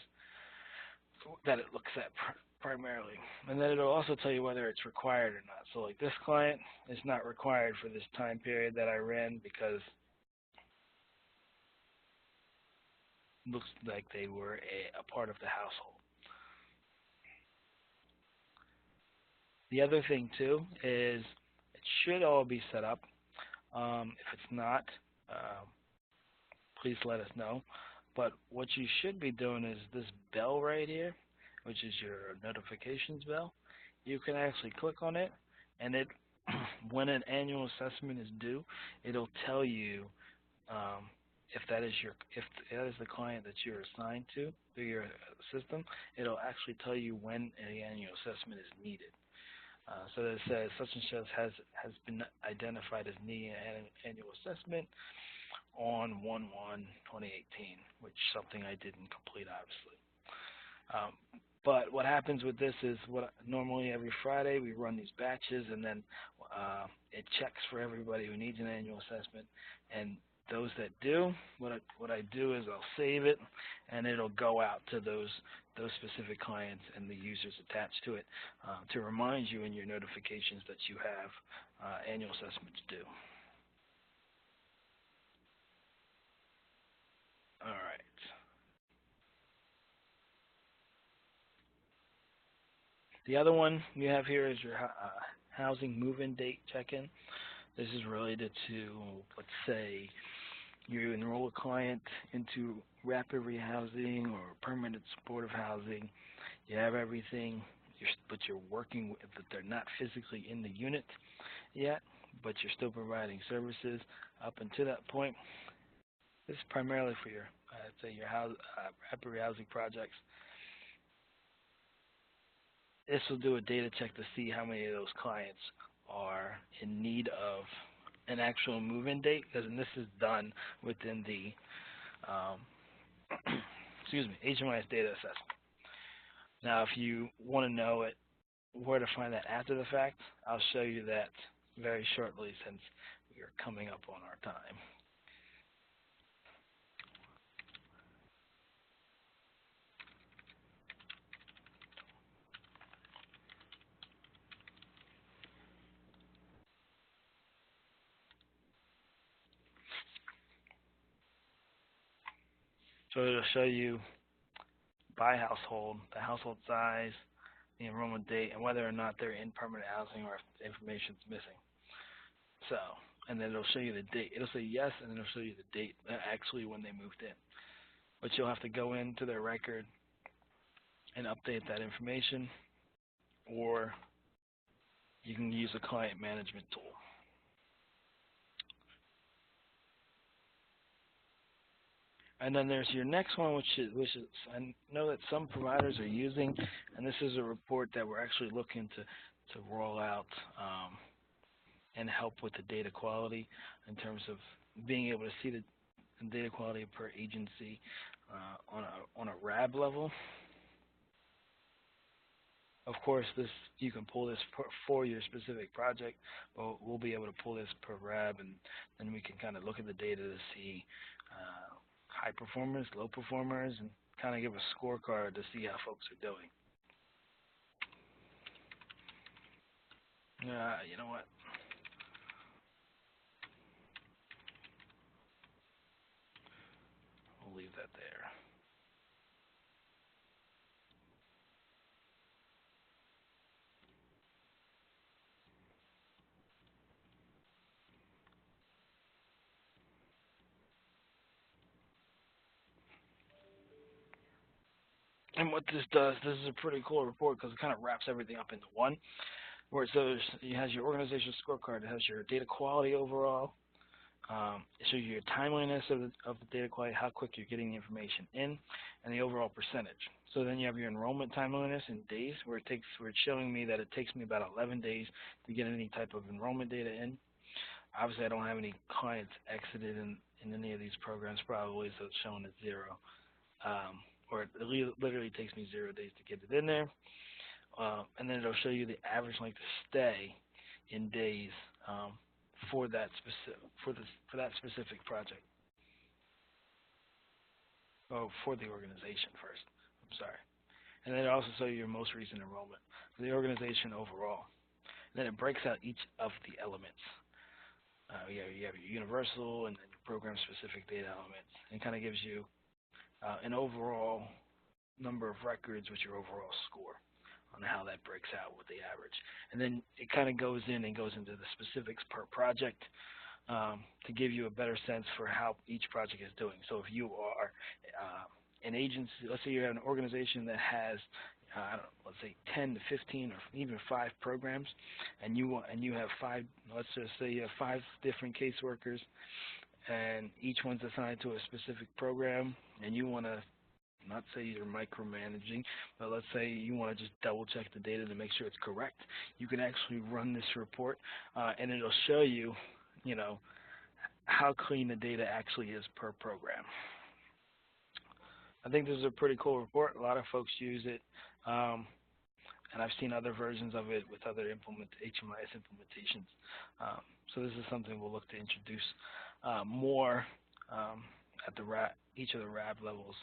that it looks at primarily. And then it'll also tell you whether it's required or not. So like this client is not required for this time period that I ran because it looks like they were a part of the household. The other thing too is it should all be set up. If it's not, please let us know. But what you should be doing is this bell right here, which is your notifications bell. You can actually click on it, and it, when an annual assessment is due, it'll tell you if that is the client that you're assigned to through your system. It'll actually tell you when an annual assessment is needed. So that it says such and such has been identified as needing an annual assessment on 1/1/2018, which is something I didn't complete, obviously. But what happens with this is normally every Friday we run these batches, and then it checks for everybody who needs an annual assessment. And those that do, what I do is I'll save it, and it'll go out to those specific clients and the users attached to it to remind you in your notifications that you have annual assessments due. All right. The other one you have here is your housing move-in date check-in. This is related to, let's say, you enroll a client into rapid rehousing or permanent supportive housing. You have everything, but you're working with, but they're not physically in the unit yet, but you're still providing services up until that point. This is primarily for your, say, your rapid rehousing projects. This will do a data check to see how many of those clients are in need of an actual move-in date, because this is done within the HMIS data assessment. Now, if you want to know where to find that after the fact, I'll show you that very shortly, since we are coming up on our time. So it'll show you by household, the household size, the enrollment date, and whether or not they're in permanent housing or if the information's missing. So, and then it'll show you the date. It'll say yes, and then it'll show you the date, actually when they moved in. But you'll have to go into their record and update that information, or you can use a client management tool. And then there's your next one, which is I know that some providers are using, and this is a report that we're actually looking to roll out and help with the data quality in terms of being able to see the data quality per agency on a RAB level. Of course, you can pull this for your specific project, but we'll be able to pull this per RAB, and then we can kind of look at the data to see high performers, low performers, and kind of give a scorecard to see how folks are doing. You know what? We'll leave that there. And what this does, this is a pretty cool report because it kind of wraps everything up into one, where it has your organizational scorecard, it has your data quality overall, it shows you your timeliness of the data quality, how quick you're getting the information in, and the overall percentage. So then you have your enrollment timeliness in days, where it's showing me that it takes me about 11 days to get any type of enrollment data in. Obviously, I don't have any clients exited in any of these programs probably, so it's showing at 0. Or it literally takes me 0 days to get it in there. And then it'll show you the average length of stay in days for that specific project. Oh, for the organization first. I'm sorry. And then it also shows you your most recent enrollment for the organization overall. And then it breaks out each of the elements. You have your universal and then your program-specific data elements, and kind of gives you an overall number of records with your overall score on how that breaks out with the average. And then it kind of goes into the specifics per project to give you a better sense for how each project is doing. So if you are an agency, let's say you have an organization that has let's say 10 to 15 or even 5 programs, and you have 5, let's just say you have 5 different caseworkers, and each one's assigned to a specific program, and you want to, not say you're micromanaging, but let's say you want to just double check the data to make sure it's correct. You can actually run this report, and it'll show you, how clean the data actually is per program. I think this is a pretty cool report. A lot of folks use it, and I've seen other versions of it with other HMIS implementations. So this is something we'll look to introduce more at each of the RAB levels,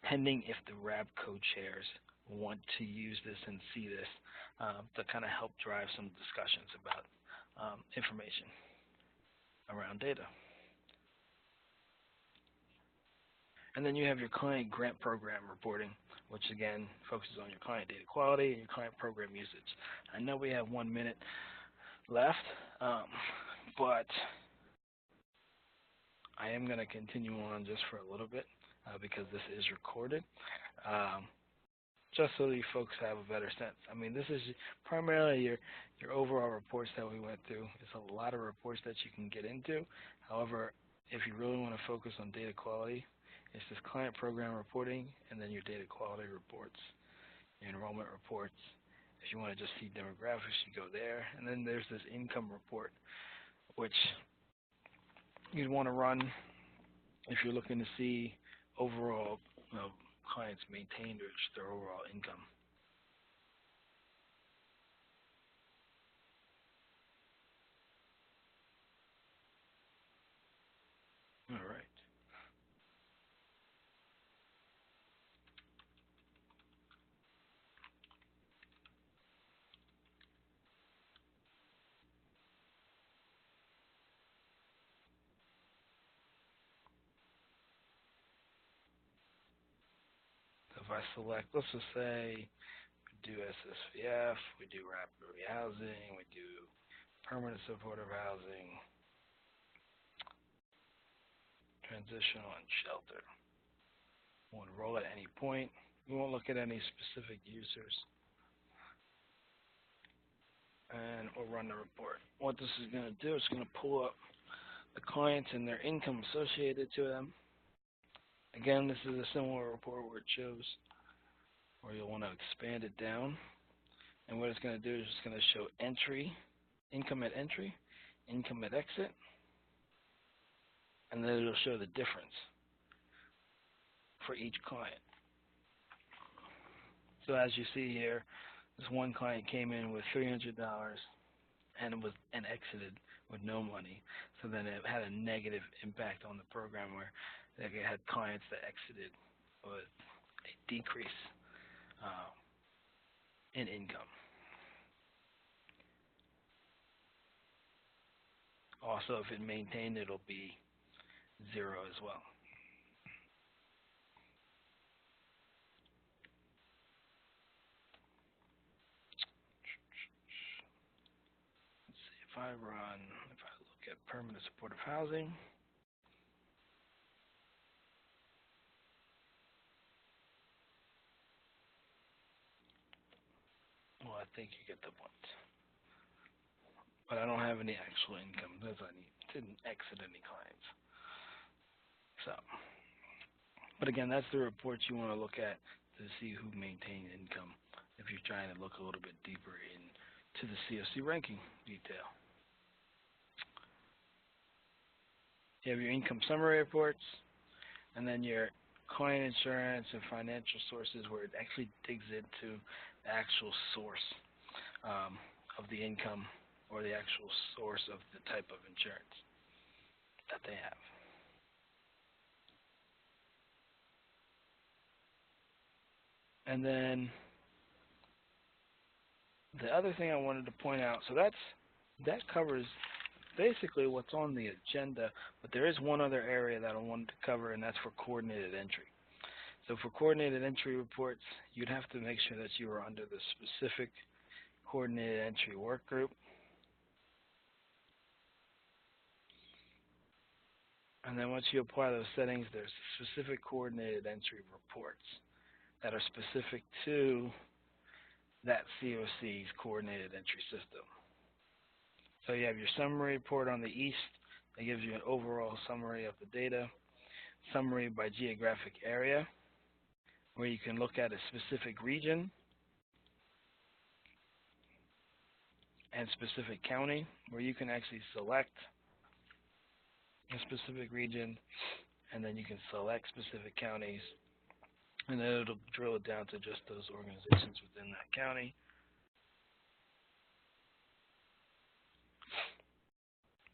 pending if the RAB co-chairs want to use this and see this to kind of help drive some discussions about information around data. And then you have your client grant program reporting, which again focuses on your client data quality and your client program usage. I know we have 1 minute left, but I am going to continue on just for a little bit because this is recorded, just so you folks have a better sense. I mean, this is primarily your overall reports that we went through. It's a lot of reports that you can get into. However, if you really want to focus on data quality, it's this client program reporting and then your data quality reports, your enrollment reports. If you want to just see demographics, you go there. And then there's this income report, which you'd want to run if you're looking to see overall clients maintain their overall income. All right. So if I select, let's just say we do SSVF, we do rapid rehousing, we do permanent supportive housing, transitional and shelter. We'll enroll at any point. We won't look at any specific users. And we'll run the report. What this is going to do is going to pull up the clients and their income associated to them. Again, this is a similar report where it shows, or you'll want to expand it down. And what it's going to do is it's going to show entry, income at entry, income at exit, and then it'll show the difference for each client. So as you see here, this one client came in with $300 and exited with no money. So then it had a negative impact on the program where they had clients that exited with a decrease in income. Also, if it maintained, it'll be 0 as well. Let's see, if I look at permanent supportive housing, well, I think you get the point. But I don't have any actual income because I didn't exit any clients. So, but again, that's the reports you want to look at to see who maintained income if you're trying to look a little bit deeper into the COC ranking detail. You have your income summary reports, and then your client insurance and financial sources where it actually digs into the actual source of the income or the actual source of the type of insurance that they have. And then the other thing I wanted to point out, so that covers basically what's on the agenda, but there is one other area that I wanted to cover, and that's for coordinated entry. So for coordinated entry reports, you'd have to make sure that you are under the specific coordinated entry work group. And then once you apply those settings, there's specific coordinated entry reports that are specific to that COC's coordinated entry system. So you have your summary report on the east that gives you an overall summary of the data, summary by geographic area, where you can look at a specific region and specific county, where you can actually select a specific region, and then you can select specific counties, and then it'll drill it down to just those organizations within that county.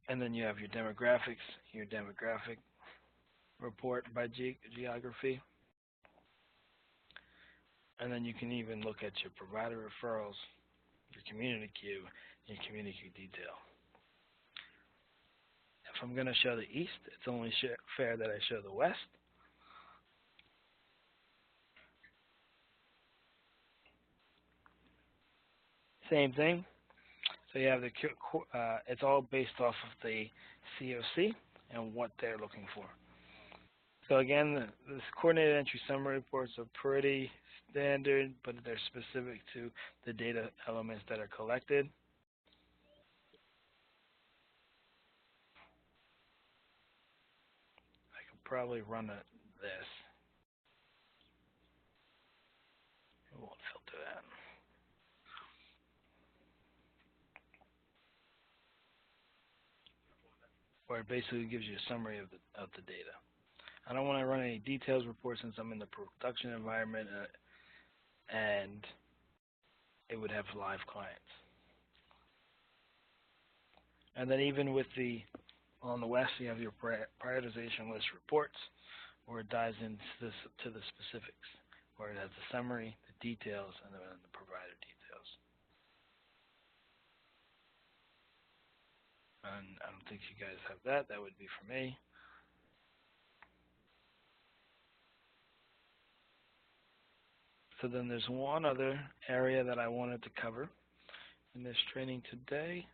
And then you have your demographics, your demographic report by geography. And then you can even look at your provider referrals, your community queue, and your community queue detail. If I'm going to show the east, it's only fair that I show the west. Same thing. So you have it's all based off of the COC and what they're looking for. So again, the coordinated entry summary reports are pretty standard, but they're specific to the data elements that are collected. I could probably run this. It won't filter that. Where it basically gives you a summary of the data. I don't want to run any details reports since I'm in the production environment, and it would have live clients. And then even with on the west, you have your prioritization list reports, where it dives into to the specifics, where it has the summary, the details, and then the provider details. And I don't think you guys have that. That would be for me. So then there's one other area that I wanted to cover in this training today.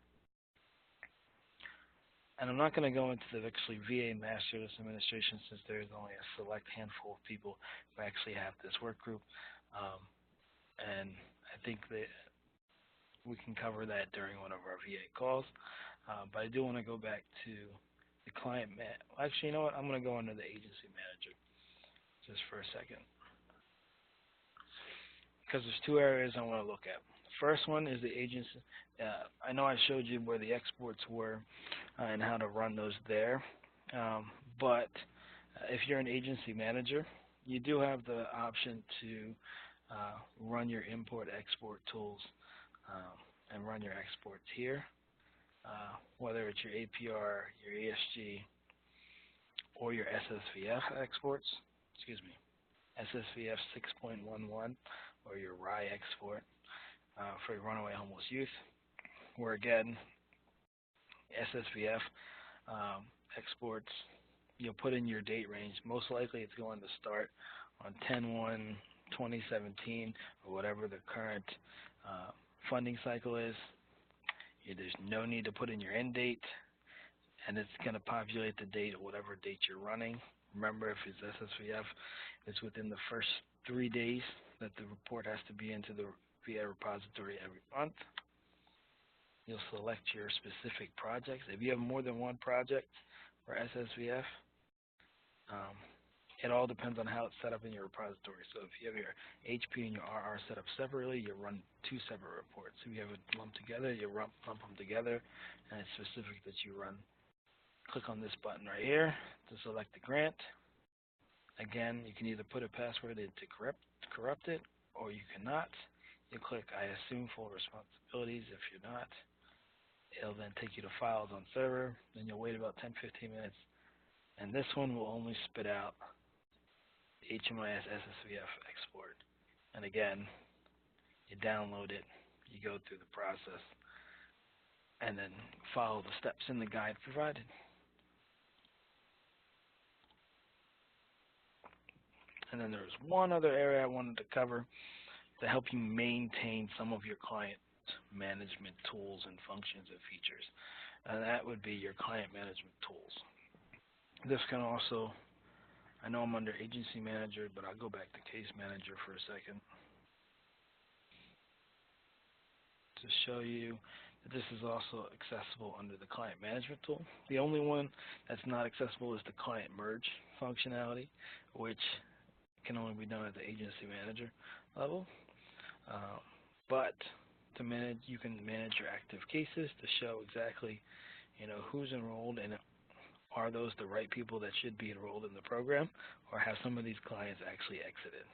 And I'm not going to go into the actually VA Master List Administration since there's only a select handful of people who actually have this work group. And I think that we can cover that during one of our VA calls. But I do want to go back to the client. Actually, you know what? I'm going to go into the agency manager just for a second, because there's two areas I want to look at. The first one is the agency. I know I showed you where the exports were and how to run those there. But if you're an agency manager, you do have the option to run your import-export tools and run your exports here, whether it's your APR, your ESG, or your SSVF exports. Excuse me, SSVF 6.11, or your RI export for your runaway homeless youth, where again, SSVF exports, you'll put in your date range. Most likely it's going to start on 10/1/2017 or whatever the current funding cycle is. There's no need to put in your end date, and it's going to populate the date at whatever date you're running. Remember, if it's SSVF, it's within the first 3 days that the report has to be into the VA repository every month. You'll select your specific projects. If you have more than one project for SSVF, it all depends on how it's set up in your repository. So if you have your HP and your RR set up separately, you run two separate reports. If you have it lumped together, you lump them together, and it's specific that you run. Click on this button right here to select the grant. Again, you can either put a password in to corrupt it, or you cannot. You click I assume full responsibilities. If you're not, it'll then take you to files on server. Then you'll wait about 10-15 minutes, and this one will only spit out the HMIS SSVF export. And again, you download it, you go through the process, and then follow the steps in the guide provided. And then there's one other area I wanted to cover to help you maintain some of your client management tools and functions and features. And that would be your client management tools. This can also, I know I'm under agency manager, but I'll go back to case manager for a second to show you that this is also accessible under the client management tool. The only one that's not accessible is the client merge functionality, which can only be done at the agency manager level. But to manage, you can manage your active cases to show exactly, who's enrolled, and are those the right people that should be enrolled in the program, or have some of these clients actually exited.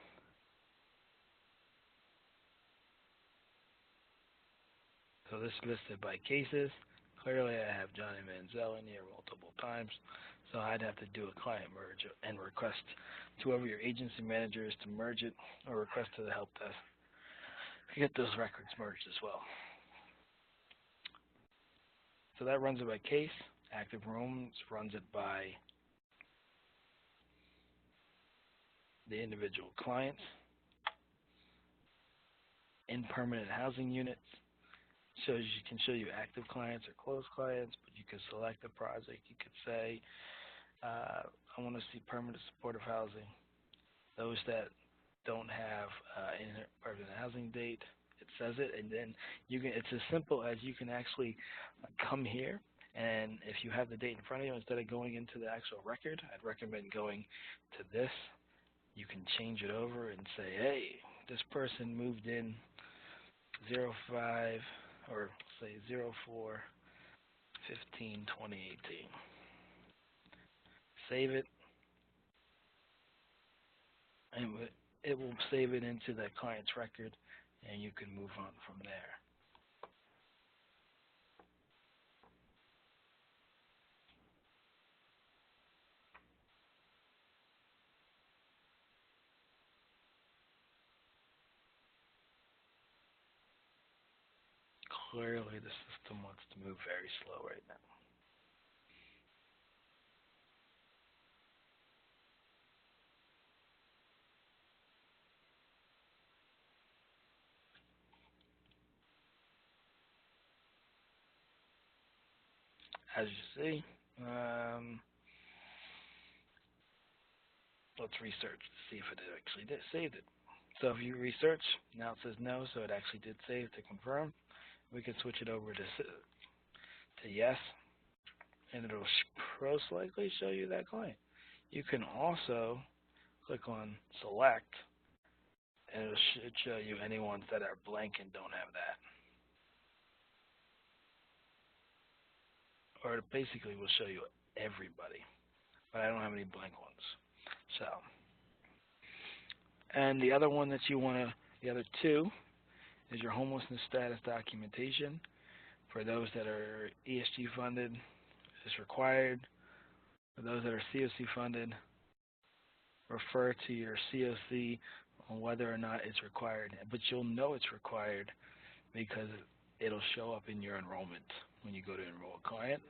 So this is listed by cases. Clearly I have Johnny Manziel in here multiple times, so I'd have to do a client merge and request to whoever your agency manager is to merge it, or request to the help desk to get those records merged as well. So that runs it by case. Active rooms runs it by the individual clients. In permanent housing units, Can show you active clients or closed clients, but you can select a project. You could say, I want to see permanent supportive housing. Those that don't have permanent housing date, it says it, and then you can. It's as simple as you can actually come here, and if you have the date in front of you, instead of going into the actual record, I'd recommend going to this. You can change it over and say, hey, this person moved in 05 or say 04/15/2018. Save it, and it will save it into that client's record, and you can move on from there. Clearly, the system wants to move very slow right now. As you see, let's research to see if it actually saved it. So if you research, now it says no, so it actually did save. To confirm, we can switch it over to yes, and it'll most likely show you that client. You can also click on select, and it should show you any ones that are blank and don't have that. Or it basically will show you everybody, but I don't have any blank ones. So, and the other one that you want to, the other two, is your homelessness status documentation. For those that are ESG funded, is required. For those that are COC funded, refer to your COC on whether or not it's required. But you'll know it's required because it'll show up in your enrollment when you go to enroll a client.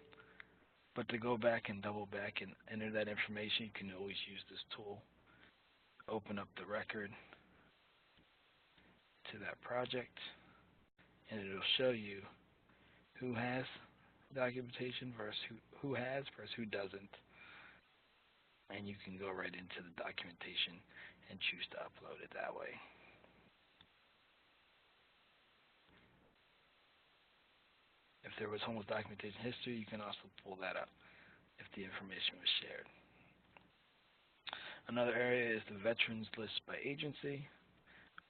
But to go back and double back and enter that information, you can always use this tool. Open up the record to that project, and it'll show you who has documentation versus who has versus who doesn't. And you can go right into the documentation and choose to upload it that way. If there was homeless documentation history, you can also pull that up if the information was shared. Another area is the veterans list by agency,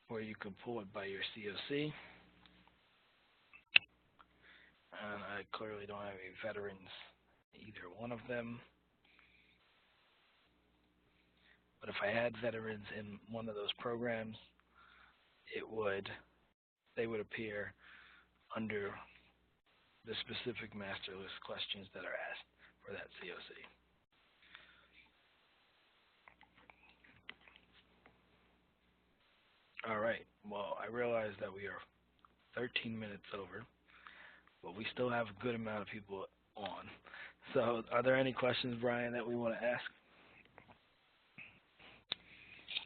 where you can pull it by your COC. And I clearly don't have any veterans, either one of them. But if I had veterans in one of those programs, they would appear under the specific master list questions that are asked for that COC. All right. Well, I realize that we are 13 minutes over, but we still have a good amount of people on. So are there any questions, Brian, that we want to ask?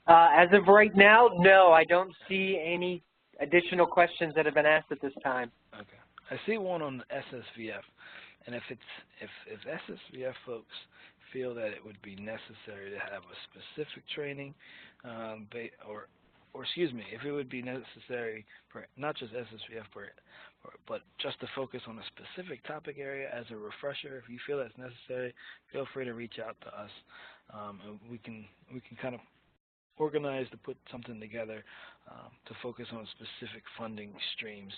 As of right now, no, I don't see any additional questions that have been asked at this time. Okay. I see one on SSVF, and if SSVF folks feel that it would be necessary to have a specific training, or excuse me, if it would be necessary for not just SSVF, but just to focus on a specific topic area as a refresher, if you feel that's necessary, feel free to reach out to us, and we can kind of organize to put something together to focus on specific funding streams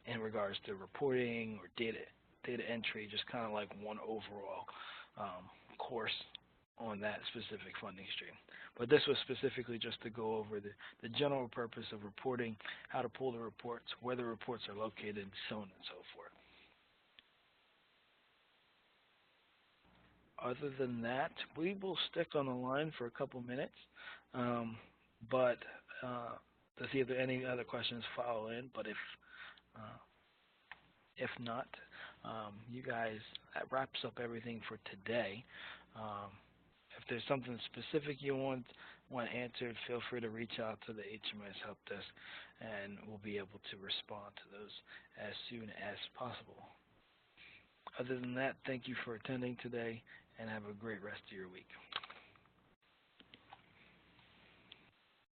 in regards to reporting or data entry, just kind of like one overall course on that specific funding stream. But this was specifically just to go over the general purpose of reporting, how to pull the reports, where the reports are located, so on and so forth. Other than that, we will stick on the line for a couple minutes, but to see if there are any other questions follow in. But if not, you guys, that wraps up everything for today. if there's something specific you want answered, feel free to reach out to the HMS Help Desk, and we'll be able to respond to those as soon as possible. Other than that, thank you for attending today, and have a great rest of your week.